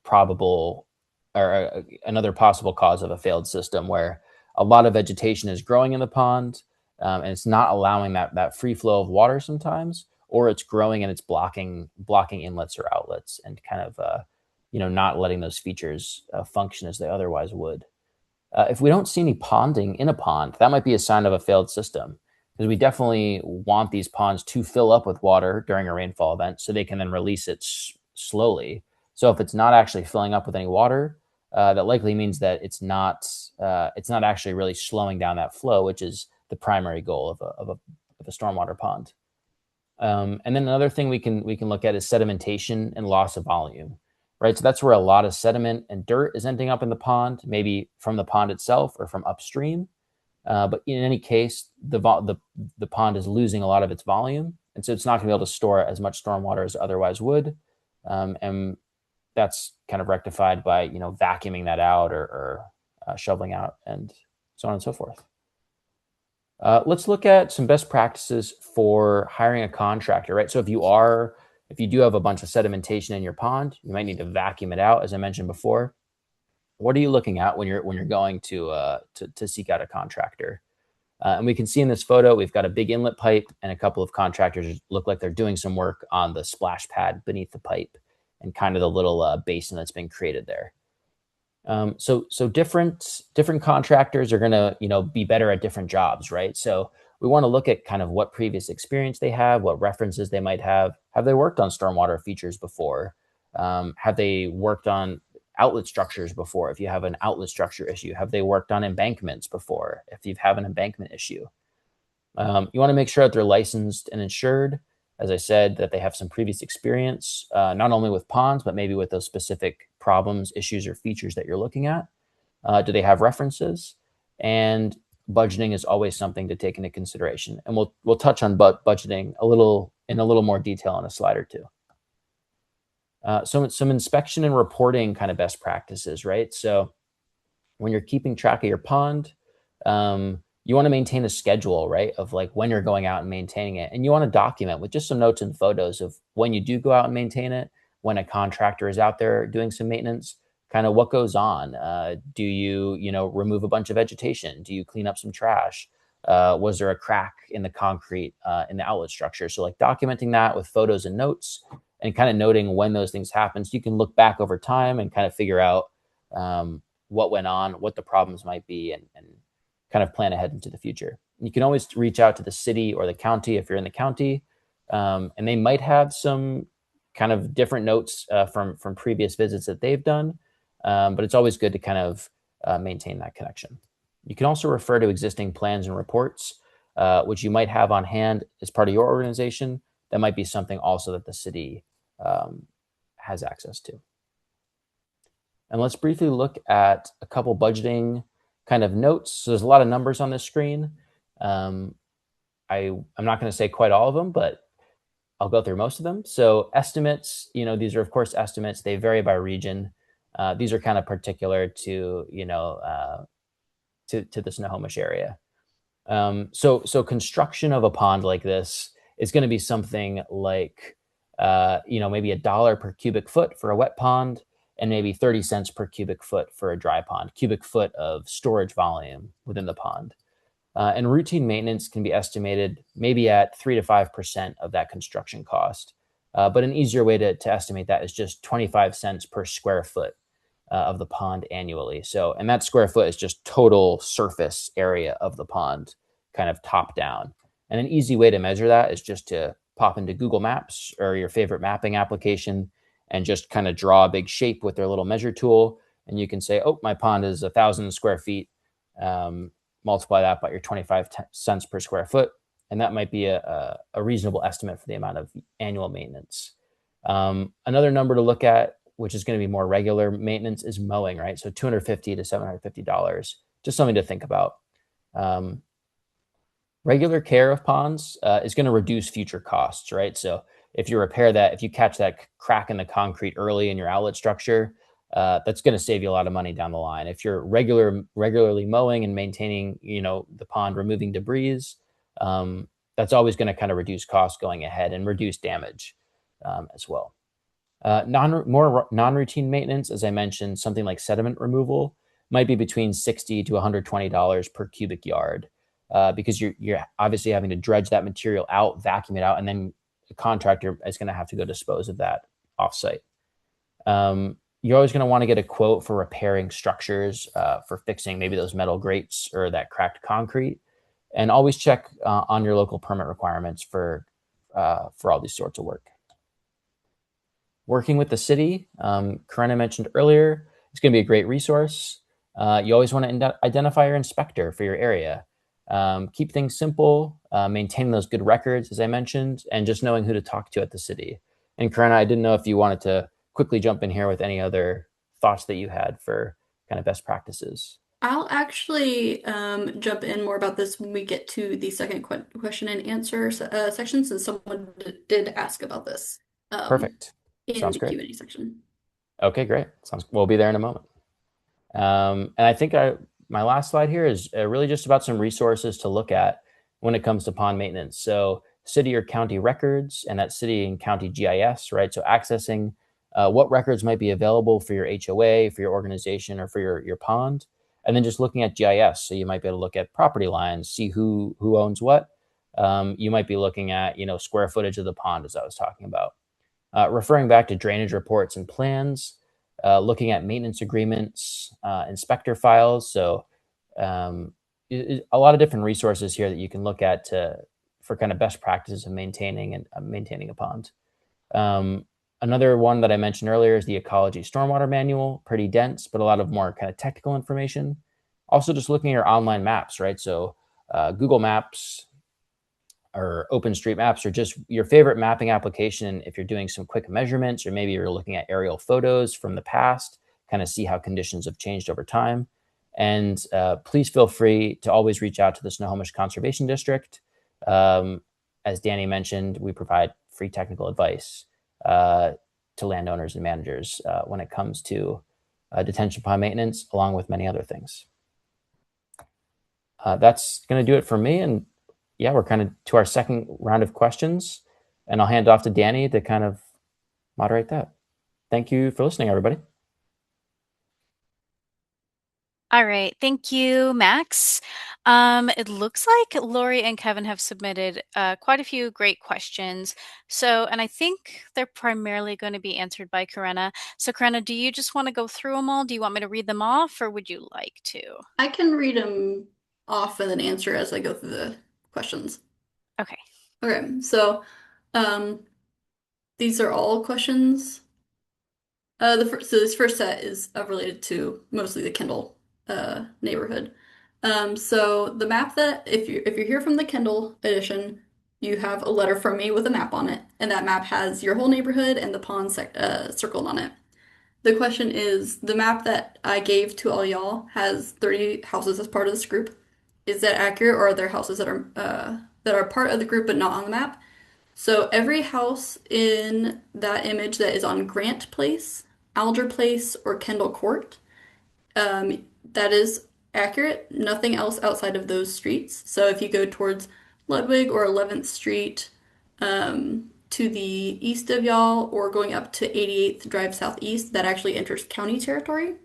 Speaker 3: probable, or another possible cause of a failed system, where a lot of vegetation is growing in the pond, and it's not allowing that free flow of water sometimes, or it's growing and it's blocking inlets or outlets, and kind of not letting those features function as they otherwise would. If we don't see any ponding in a pond, that might be a sign of a failed system, because we definitely want these ponds to fill up with water during a rainfall event so they can then release it slowly. So if it's not actually filling up with any water, that likely means that it's not actually really slowing down that flow, which is the primary goal of a stormwater pond. And then another thing we can look at is sedimentation and loss of volume, right? So that's where a lot of sediment and dirt is ending up in the pond, maybe from the pond itself or from upstream. But in any case, the pond is losing a lot of its volume, and so it's not going to be able to store as much stormwater as it otherwise would. And that's kind of rectified by vacuuming that out, or shoveling out, and so on and so forth. Let's look at some best practices for hiring a contractor, right? So if you do have a bunch of sedimentation in your pond, you might need to vacuum it out, as I mentioned before. What are you looking at when you're going to seek out a contractor? And we can see in this photo, we've got a big inlet pipe, and a couple of contractors look like they're doing some work on the splash pad beneath the pipe and kind of the little basin that's been created there. So different contractors are going to be better at different jobs, right? So we want to look at kind of what previous experience they have, what references they might have. Have they worked on stormwater features before? Have they worked on outlet structures before? If you have an outlet structure issue, have they worked on embankments before? If you have an embankment issue, you want to make sure that they're licensed and insured. As I said, that they have some previous experience, not only with ponds, but maybe with those specific problems, issues, or features that you're looking at. Do they have references? And budgeting is always something to take into consideration. And we'll touch on budgeting in a little more detail in a slide or two. So some inspection and reporting kind of best practices, right? So when you're keeping track of your pond, you want to maintain a schedule, right, of like when you're going out and maintaining it. And you want to document with just some notes and photos of when you do go out and maintain it, when a contractor is out there doing some maintenance, kind of what goes on. Do you, remove a bunch of vegetation? Do you clean up some trash? Was there a crack in the concrete in the outlet structure? So like documenting that with photos and notes and kind of noting when those things happen. So you can look back over time and kind of figure out what went on, what the problems might be, and kind of plan ahead into the future. You can always reach out to the city or the county if you're in the county, and they might have some kind of different notes from previous visits that they've done. But it's always good to kind of maintain that connection. You can also refer to existing plans and reports, which you might have on hand as part of your organization. That might be something also that the city has access to. And let's briefly look at a couple budgeting kind of notes. So there's a lot of numbers on this screen. I'm not going to say quite all of them, but I'll go through most of them. So estimates, these are of course estimates. They vary by region. These are kind of particular to, to the Snohomish area. So construction of a pond like this is going to be something like, maybe $1 per cubic foot for a wet pond, and maybe 30 cents per cubic foot for a dry pond, cubic foot of storage volume within the pond. And routine maintenance can be estimated maybe at 3 to 5% of that construction cost. But an easier way to estimate that is just 25 cents per square foot of the pond annually. So, and that square foot is just total surface area of the pond, kind of top down. And an easy way to measure that is just to pop into Google Maps or your favorite mapping application and just kind of draw a big shape with their little measure tool. And you can say, oh, my pond is 1,000 square feet. Multiply that by your 25 cents per square foot. And that might be a reasonable estimate for the amount of annual maintenance. Another number to look at, which is going to be more regular maintenance, is mowing, right? So $250 to $750, just something to think about. Regular care of ponds is going to reduce future costs, right? So if you repair that, if you catch that crack in the concrete early in your outlet structure, that's going to save you a lot of money down the line. If you're regularly mowing and maintaining, the pond, removing debris, that's always going to kind of reduce costs going ahead and reduce damage as well. More non-routine maintenance, as I mentioned, something like sediment removal might be between $60 to $120 per cubic yard, because you're obviously having to dredge that material out, vacuum it out, and then the contractor is going to have to go dispose of that offsite. You're always going to want to get a quote for repairing structures, for fixing maybe those metal grates or that cracked concrete, and always check on your local permit requirements for all these sorts of work. Working with the city, Karena mentioned earlier, it's going to be a great resource. You always want to identify your inspector for your area. Keep things simple, maintain those good records, as I mentioned, and just knowing who to talk to at the city. And Karena, I didn't know if you wanted to quickly jump in here with any other thoughts that you had for kind of best practices.
Speaker 2: I'll actually jump in more about this when we get to the second question and answer section, since someone did ask about this
Speaker 3: Perfect.
Speaker 2: in
Speaker 3: Sounds
Speaker 2: the
Speaker 3: great.
Speaker 2: Q&A section.
Speaker 3: Okay, great. We'll be there in a moment. And I think my last slide here is really just about some resources to look at when it comes to pond maintenance. So city or county records and that city and county GIS, right? So accessing what records might be available for your HOA, for your organization, or for your pond. And then just looking at GIS. So you might be able to look at property lines, see who owns what. You might be looking at, square footage of the pond, as I was talking about. Referring back to drainage reports and plans, looking at maintenance agreements, inspector files. So a lot of different resources here that you can look at for kind of best practices of maintaining a pond. Another one that I mentioned earlier is the Ecology Stormwater Manual, pretty dense, but a lot of more kind of technical information. Also just looking at your online maps, right? So Google Maps or OpenStreetMaps or just your favorite mapping application. If you're doing some quick measurements, or maybe you're looking at aerial photos from the past, kind of see how conditions have changed over time. And please feel free to always reach out to the Snohomish Conservation District. As Danny mentioned, we provide free technical advice to landowners and managers when it comes to detention pond maintenance, along with many other things. That's going to do it for me. And yeah, we're kind of to our second round of questions, and I'll hand it off to Danny to kind of moderate that. Thank you for listening, everybody.
Speaker 1: All right, thank you, Max. It looks like Lori and Kevin have submitted quite a few great questions. So, and I think they're primarily going to be answered by Karena. So, Karena, do you just want to go through them all? Do you want me to read them off, or would you like to?
Speaker 2: I can read them off and then answer as I go through the questions.
Speaker 1: Okay.
Speaker 2: Okay, so um, these are all questions. So this first set is related to mostly the Kendall neighborhood. So the map that if you're here from the Kendall edition, you have a letter from me with a map on it, and that map has your whole neighborhood and the pond circled on it. The question is, the map that I gave to all y'all has 30 houses as part of this group. Is that accurate, or are there houses that are part of the group but not on the map? So every house in that image that is on Grant Place, Alger Place, or Kendall Court, that is accurate. Nothing else outside of those streets. So if you go towards Ludwig or 11th Street, to the east of y'all, or going up to 88th Drive Southeast, that actually enters county territory.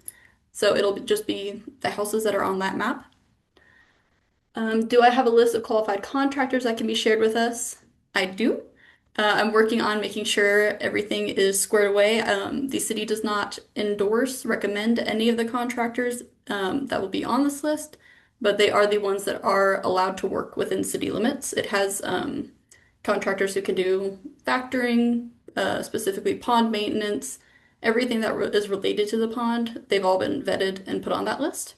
Speaker 2: So it'll just be the houses that are on that map. Do I have a list of qualified contractors that can be shared with us? I do. I'm working on making sure everything is squared away. The city does not recommend any of the contractors that will be on this list, but they are the ones that are allowed to work within city limits. It has contractors who can do factoring, specifically pond maintenance, everything that is related to the pond. They've all been vetted and put on that list.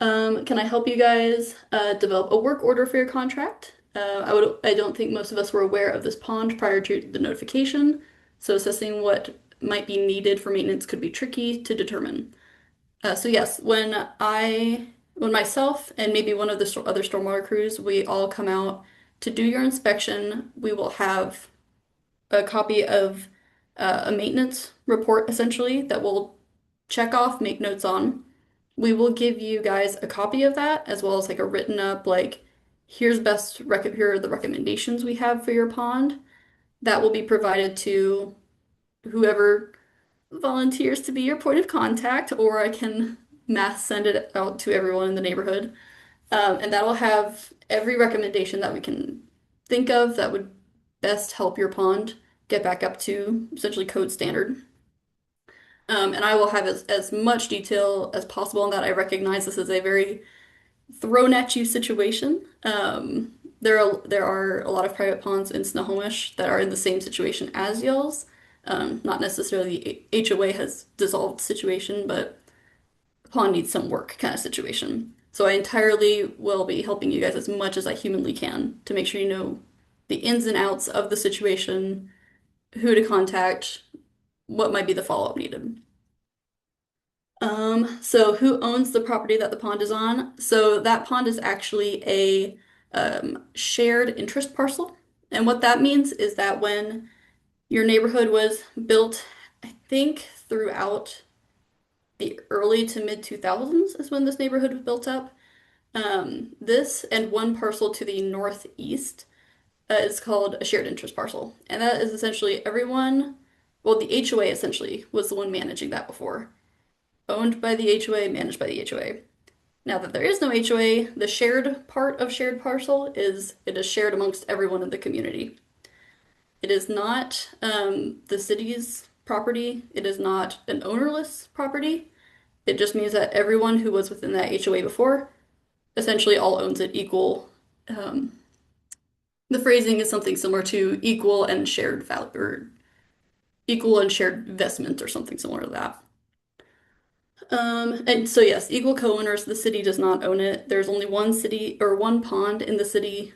Speaker 2: Can I help you guys develop a work order for your contract? I don't think most of us were aware of this pond prior to the notification, so assessing what might be needed for maintenance could be tricky to determine. So yes, when myself and maybe one of the other stormwater crews, we all come out to do your inspection, we will have a copy of a maintenance report essentially that we'll check off, make notes on. We will give you guys a copy of that as well as like a written up like here are the recommendations we have for your pond. That will be provided to whoever volunteers to be your point of contact, or I can mass send it out to everyone in the neighborhood. And that'll have every recommendation that we can think of that would best help your pond get back up to essentially code standard. And I will have as much detail as possible in that. I recognize this is a very thrown at you situation. There are a lot of private ponds in Snohomish that are in the same situation as y'all's. Not necessarily HOA has dissolved the situation, but the pond needs some work kind of situation. So I entirely will be helping you guys as much as I humanly can to make sure you know the ins and outs of the situation, who to contact, what might be the follow-up needed. So who owns the property that the pond is on? So that pond is actually a shared interest parcel. And what that means is that when your neighborhood was built, I think throughout the early to mid 2000s is when this neighborhood was built up. This and one parcel to the northeast is called a shared interest parcel. And that is essentially everyone, well, the HOA essentially was the one managing that before. Owned by the HOA, managed by the HOA. Now that there is no HOA, the shared part of shared parcel is it is shared amongst everyone in the community. It is not the city's property. It is not an ownerless property. It just means that everyone who was within that HOA before essentially all owns it equal. Um, the phrasing is something similar to equal and shared value, or equal and shared investment, or something similar to that. And so yes, equal co-owners, the city does not own it. There's only one city or one pond in the city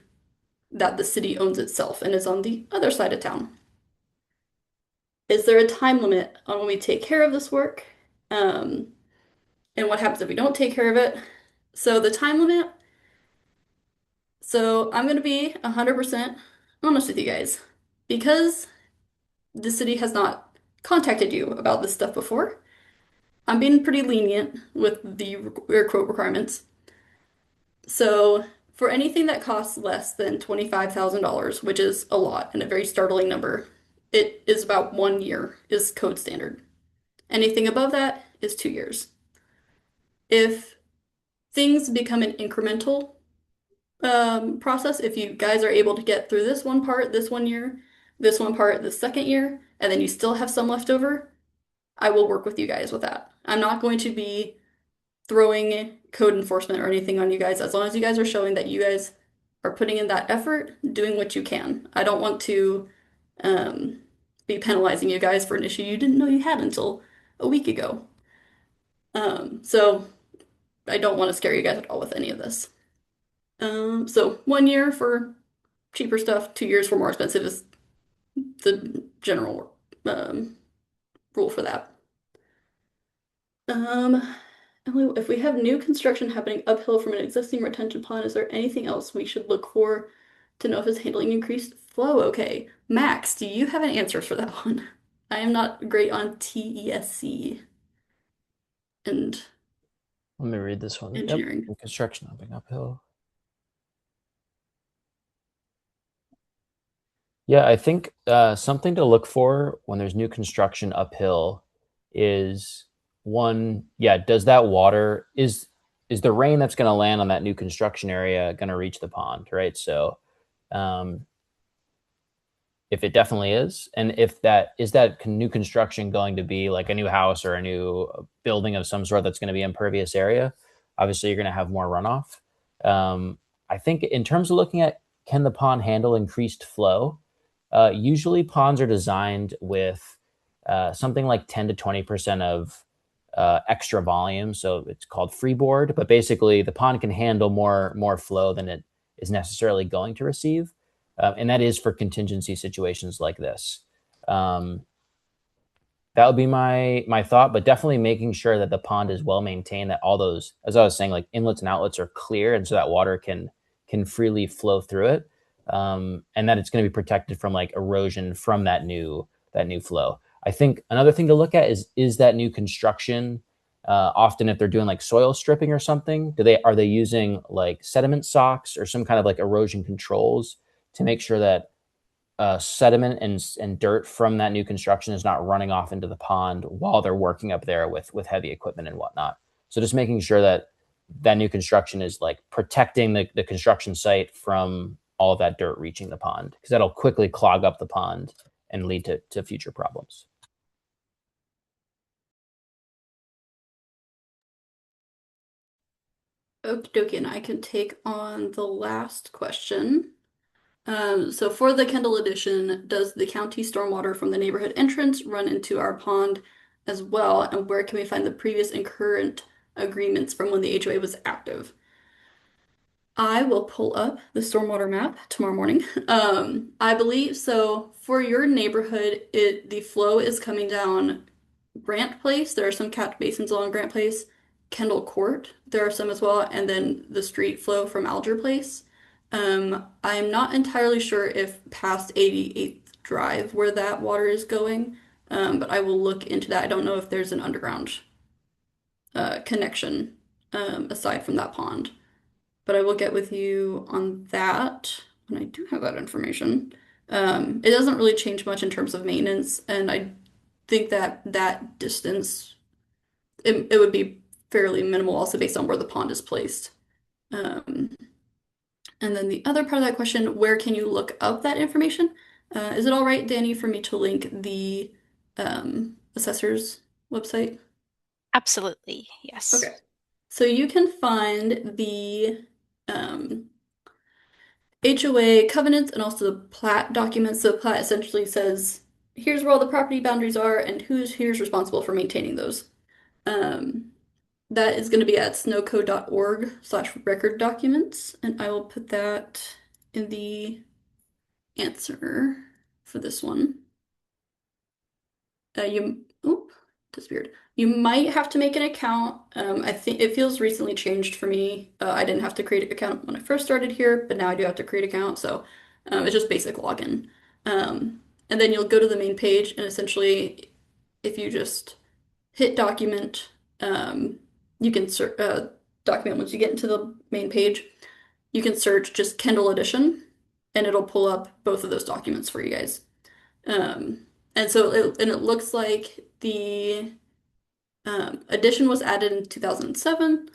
Speaker 2: that the city owns itself and is on the other side of town. Is there a time limit on when we take care of this work? Um, and what happens if we don't take care of it? So the time limit, so I'm gonna be 100% honest with you guys. Because the city has not contacted you about this stuff before, I'm being pretty lenient with the air quote requirements. So, for anything that costs less than $25,000, which is a lot and a very startling number, it is about 1 year is code standard. Anything above that is 2 years. if things become an incremental process, if you guys are able to get through this one part this one year, this one part the second year, and then you still have some left over, I will work with you guys with that. I'm not going to be throwing code enforcement or anything on you guys as long as you guys are showing that you guys are putting in that effort, doing what you can. I don't want to um, be penalizing you guys for an issue you didn't know you had until a week ago. So I don't want to scare you guys at all with any of this. So 1 year for cheaper stuff, 2 years for more expensive is the general rule for that. Um, Emily, if we have new construction happening uphill from an existing retention pond, is there anything else we should look for to know if it's handling increased flow okay? Max, do you have an answer for that one? I am not great on TESC and
Speaker 3: Let me read this one. Yep.
Speaker 2: engineering.
Speaker 3: Construction hopping uphill. Yeah, I think something to look for when there's new construction uphill is one, yeah, does that water is the rain that's going to land on that new construction area going to reach the pond, right? So, um, if it definitely is, and if that is that new construction going to be like a new house or a new building of some sort that's going to be impervious area, obviously you're going to have more runoff. I think in terms of looking at can the pond handle increased flow, usually ponds are designed with something like 10 to 20% of extra volume, so it's called freeboard. But basically, the pond can handle more flow than it is necessarily going to receive, and that is for contingency situations like this. Um, that would be my thought, but definitely making sure that the pond is well maintained, that all those, as I was saying, like inlets and outlets are clear, and so that water can freely flow through it, and that it's going to be protected from like erosion from that new flow. I think another thing to look at is that new construction. Often, if they're doing like soil stripping or something, are they using like sediment socks or some kind of like erosion controls to make sure that sediment and dirt from that new construction is not running off into the pond while they're working up there with heavy equipment and whatnot. So just making sure that that new construction is like protecting the construction site from all of that dirt reaching the pond, because that'll quickly clog up the pond and lead to future problems.
Speaker 2: Okie dokie, and I can take on the last question. So for the Kendall edition, does the county stormwater from the neighborhood entrance run into our pond as well? And where can we find the previous and current agreements from when the HOA was active? I will pull up the stormwater map tomorrow morning. I believe so for your neighborhood, the flow is coming down Grant Place. There are some catch basins along Grant Place. Kendall Court, there are some as well, and then the street flow from Alger Place. I'm not entirely sure if past 88th Drive where that water is going, but I will look into that. I don't know if there's an underground connection aside from that pond, but I will get with you on that when I do have that information. It doesn't really change much in terms of maintenance, and I think that that distance it would be fairly minimal also based on where the pond is placed. Um, and then the other part of that question, where can you look up that information? Is it all right, Danny, for me to link the assessor's website?
Speaker 1: Absolutely, yes.
Speaker 2: Okay. So you can find the um, HOA covenants and also the plat documents. So the plat essentially says, here's where all the property boundaries are and here's responsible for maintaining those. Um, that is going to be at snowcode.org/record documents, and I will put that in the answer for this one. Oop, disappeared. You might have to make an account. I think it feels recently changed for me. I didn't have to create an account when I first started here, but now I do have to create an account, so it's just basic login. And then you'll go to the main page, and essentially, if you just hit document, you can document once you get into the main page. You can search just Kindle edition, and it'll pull up both of those documents for you guys. Um, and it looks like the Addition was added in 2007,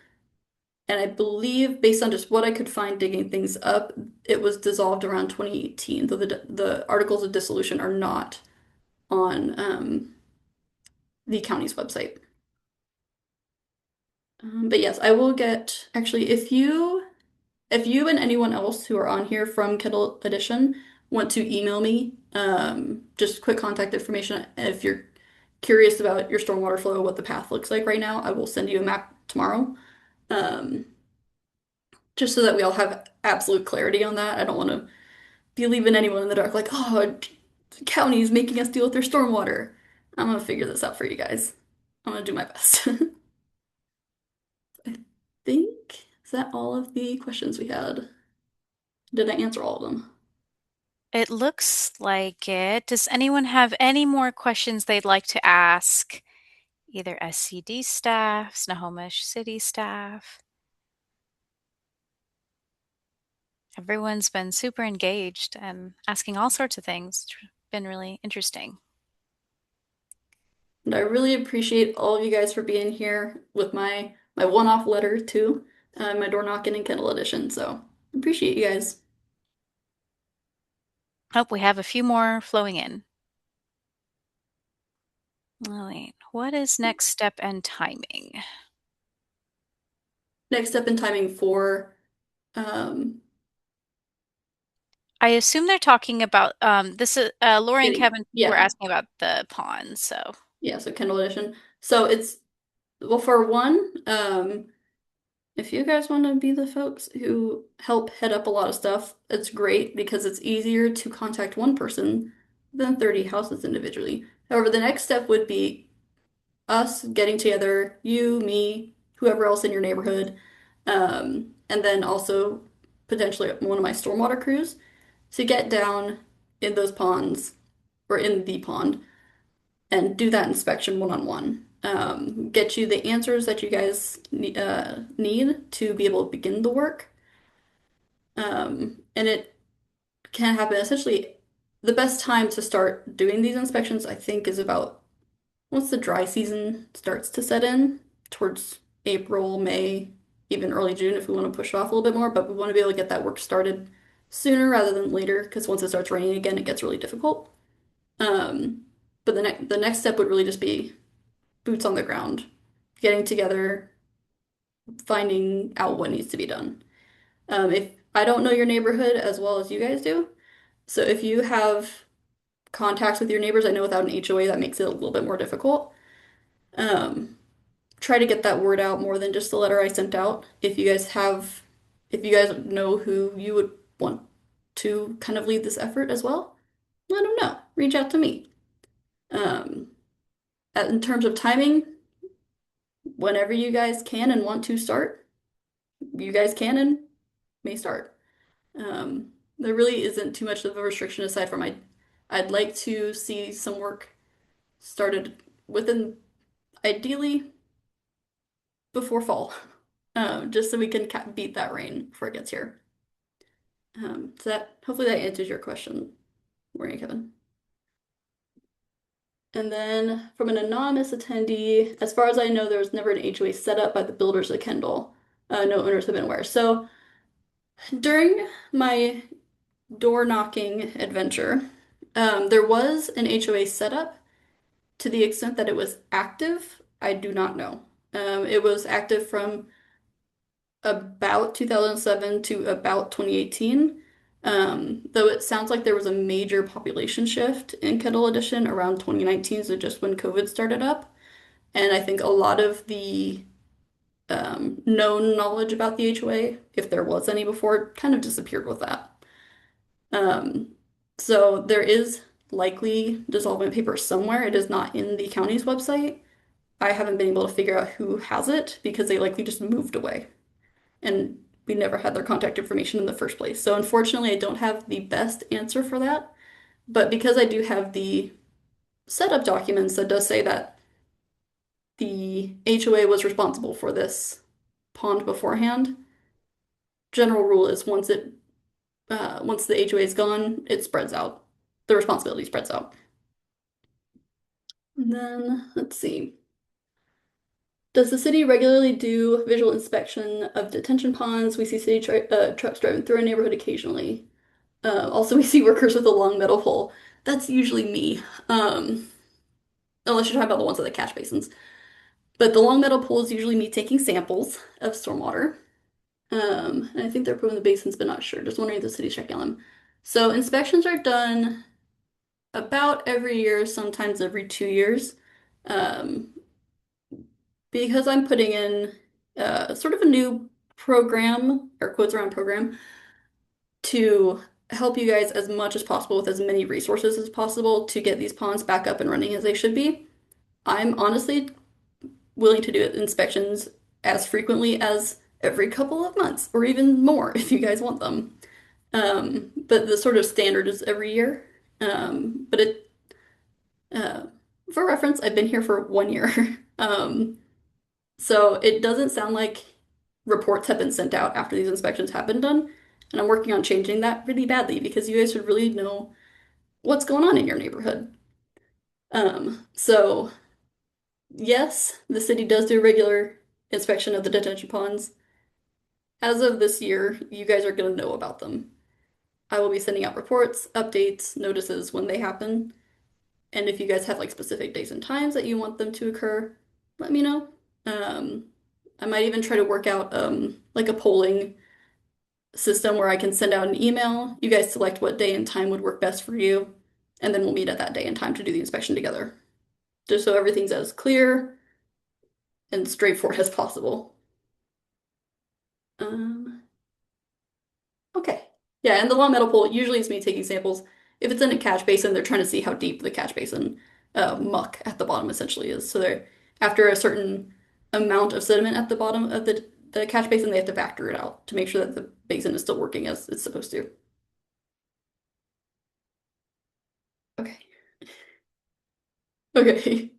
Speaker 2: and I believe, based on just what I could find digging things up, it was dissolved around 2018, though the articles of dissolution are not on the county's website. But yes, I will get, actually, if you and anyone else who are on here from Kindle Edition want to email me, just quick contact information. If you're curious about your stormwater flow, what the path looks like right now, I will send you a map tomorrow. Um, just so that we all have absolute clarity on that. I don't want to be leaving anyone in the dark like, oh, the county's making us deal with their stormwater. I'm gonna figure this out for you guys. I'm gonna do my best. I think, is that all of the questions we had? Did I answer all of them?
Speaker 1: It looks like it. Does anyone have any more questions they'd like to ask? Either SCD staff, Snohomish City staff. Everyone's been super engaged and asking all sorts of things. It's been really interesting.
Speaker 2: And I really appreciate all of you guys for being here with my one-off letter too, my door knocking and Kindle edition. So appreciate you guys.
Speaker 1: Oh, we have a few more flowing in. Oh, wait, what is next step and timing?
Speaker 2: Next step in timing for um,
Speaker 1: I assume they're talking about this is Lori and
Speaker 2: getting,
Speaker 1: Kevin were
Speaker 2: yeah,
Speaker 1: asking about the pond, so
Speaker 2: yeah, so Kindle edition. So it's, well, for one, if you guys want to be the folks who help head up a lot of stuff, it's great because it's easier to contact one person than 30 houses individually. However, the next step would be us getting together, you, me, whoever else in your neighborhood, and then also potentially one of my stormwater crews to get down in those ponds or in the pond and do that inspection one-on-one. Get you the answers that you guys need to be able to begin the work. And it can happen essentially the best time to start doing these inspections, I think, is about once the dry season starts to set in towards April, May, even early June if we want to push it off a little bit more, but we want to be able to get that work started sooner rather than later because once it starts raining again, it gets really difficult. Um, but the next step would really just be boots on the ground, getting together, finding out what needs to be done. If I don't know your neighborhood as well as you guys do, so if you have contacts with your neighbors, I know without an HOA that makes it a little bit more difficult. Um, Try to get that word out more than just the letter I sent out. If you guys know who you would want to kind of lead this effort as well, let them know. Reach out to me. Um, in terms of timing, whenever you guys can and want to start, you guys can and may start. There really isn't too much of a restriction aside from I'd like to see some work started within ideally before fall, just so we can beat that rain before it gets here. So that hopefully that answers your question, Maria Kevin. And then from an anonymous attendee, as far as I know, there was never an HOA set up by the builders of Kendall. No owners have been aware. So during my door knocking adventure, there was an HOA set up. To the extent that it was active, I do not know. It was active from about 2007 to about 2018. Though it sounds like there was a major population shift in Kendall Edition around 2019, so just when COVID started up. And I think a lot of the known knowledge about the HOA, if there was any before, kind of disappeared with that. Um, so there is likely dissolvent paper somewhere. It is not in the county's website. I haven't been able to figure out who has it because they likely just moved away and we never had their contact information in the first place. So unfortunately, I don't have the best answer for that. But because I do have the setup documents that does say that the HOA was responsible for this pond beforehand, general rule is once the HOA is gone, it spreads out. The responsibility spreads out. And then let's see. Does the city regularly do visual inspection of detention ponds? We see city trucks driving through our neighborhood occasionally. Also, we see workers with a long metal pole. That's usually me, unless you're talking about the ones at the catch basins. But the long metal pole is usually me taking samples of stormwater. And I think they're put in the basins, but not sure. Just wondering if the city's checking on them. So inspections are done about every year, sometimes every 2 years. Um, because I'm putting in sort of a new program, or quotes around program, to help you guys as much as possible with as many resources as possible to get these ponds back up and running as they should be. I'm honestly willing to do inspections as frequently as every couple of months or even more if you guys want them. But the sort of standard is every year. But uh, for reference, I've been here for 1 year. So it doesn't sound like reports have been sent out after these inspections have been done. And I'm working on changing that really badly because you guys should really know what's going on in your neighborhood. So yes, the city does do a regular inspection of the detention ponds. As of this year, you guys are going to know about them. I will be sending out reports, updates, notices when they happen. And if you guys have like specific days and times that you want them to occur, let me know. Um, I might even try to work out like a polling system where I can send out an email. You guys select what day and time would work best for you, and then we'll meet at that day and time to do the inspection together, just so everything's as clear and straightforward as possible. Um, okay. Yeah, and the long metal pole usually is me taking samples. If it's in a catch basin, they're trying to see how deep the catch basin muck at the bottom essentially is. So they're after a certain amount of sediment at the bottom of the catch basin, they have to factor it out to make sure that the basin is still working as it's supposed to. Okay. Okay.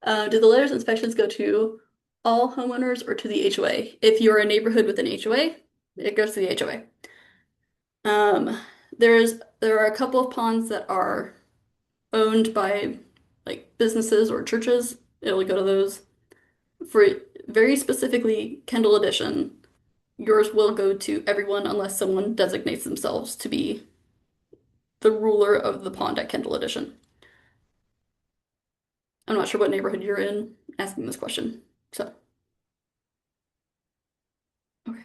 Speaker 2: Do the letters inspections go to all homeowners or to the HOA? If you're a neighborhood with an HOA, it goes to the HOA. Um, there are a couple of ponds that are owned by like businesses or churches. It'll go to those. For very specifically Kendall Edition, yours will go to everyone unless someone designates themselves to be the ruler of the pond at Kendall Edition. I'm not sure what neighborhood you're in asking this question. So, okay.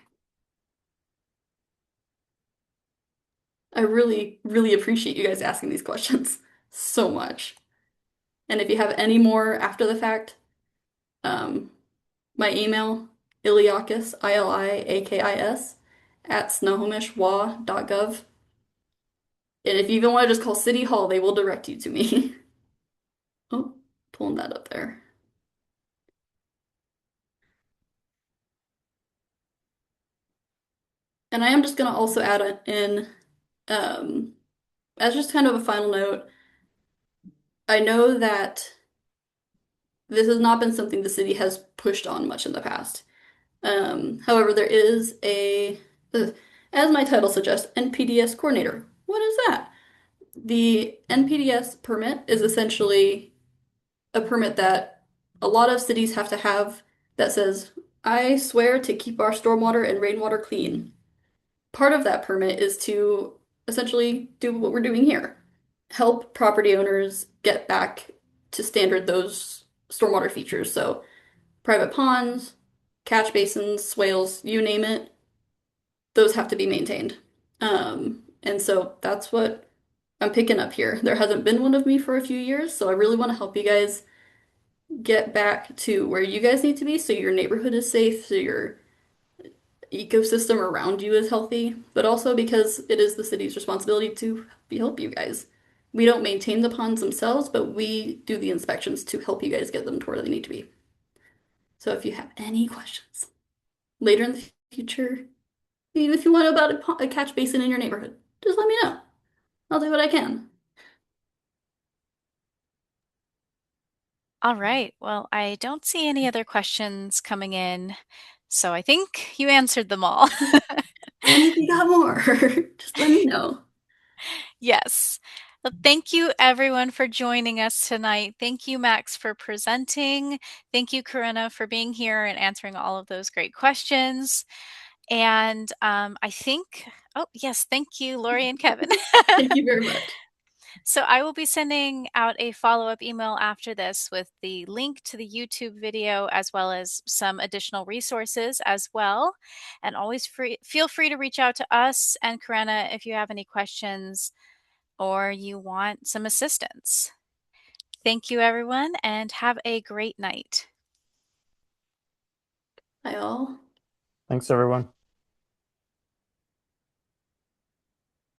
Speaker 2: I really, really appreciate you guys asking these questions so much. And if you have any more after the fact, um, my email, Iliakis, Iliakis, at snohomishwa.gov. And if you even want to just call City Hall, they will direct you to me. Oh, pulling that up there. And I am just going to also add in, um, as just kind of a final note, I know that this has not been something the city has pushed on much in the past. However, there is uh, as my title suggests, NPDES coordinator. What is that? The NPDES permit is essentially a permit that a lot of cities have to have that says, I swear to keep our stormwater and rainwater clean. Part of that permit is to essentially do what we're doing here. Help property owners get back to standard those stormwater features. So private ponds, catch basins, swales, you name it, those have to be maintained. And so that's what I'm picking up here. There hasn't been one of me for a few years, so I really want to help you guys get back to where you guys need to be so your neighborhood is safe, so your ecosystem around you is healthy, but also because it is the city's responsibility to help you guys. We don't maintain the ponds themselves, but we do the inspections to help you guys get them to where they need to be. So if you have any questions later in the future, even if you want to know about a catch basin in your neighborhood, just let me know. I'll do what I can.
Speaker 1: All right. Well, I don't see any other questions coming in, so I think you answered them all.
Speaker 2: And if you got more, just let me know.
Speaker 1: Yes. Well, thank you everyone for joining us tonight. Thank you, Max, for presenting. Thank you, Karina, for being here and answering all of those great questions. And I think, oh, yes, thank you, Lori and Kevin.
Speaker 2: Thank you very much.
Speaker 1: So I will be sending out a follow-up email after this with the link to the YouTube video as well as some additional resources as well. And always feel free to reach out to us and Karina if you have any questions or you want some assistance. Thank you, everyone, and have a great night.
Speaker 2: Bye all.
Speaker 3: Thanks, everyone.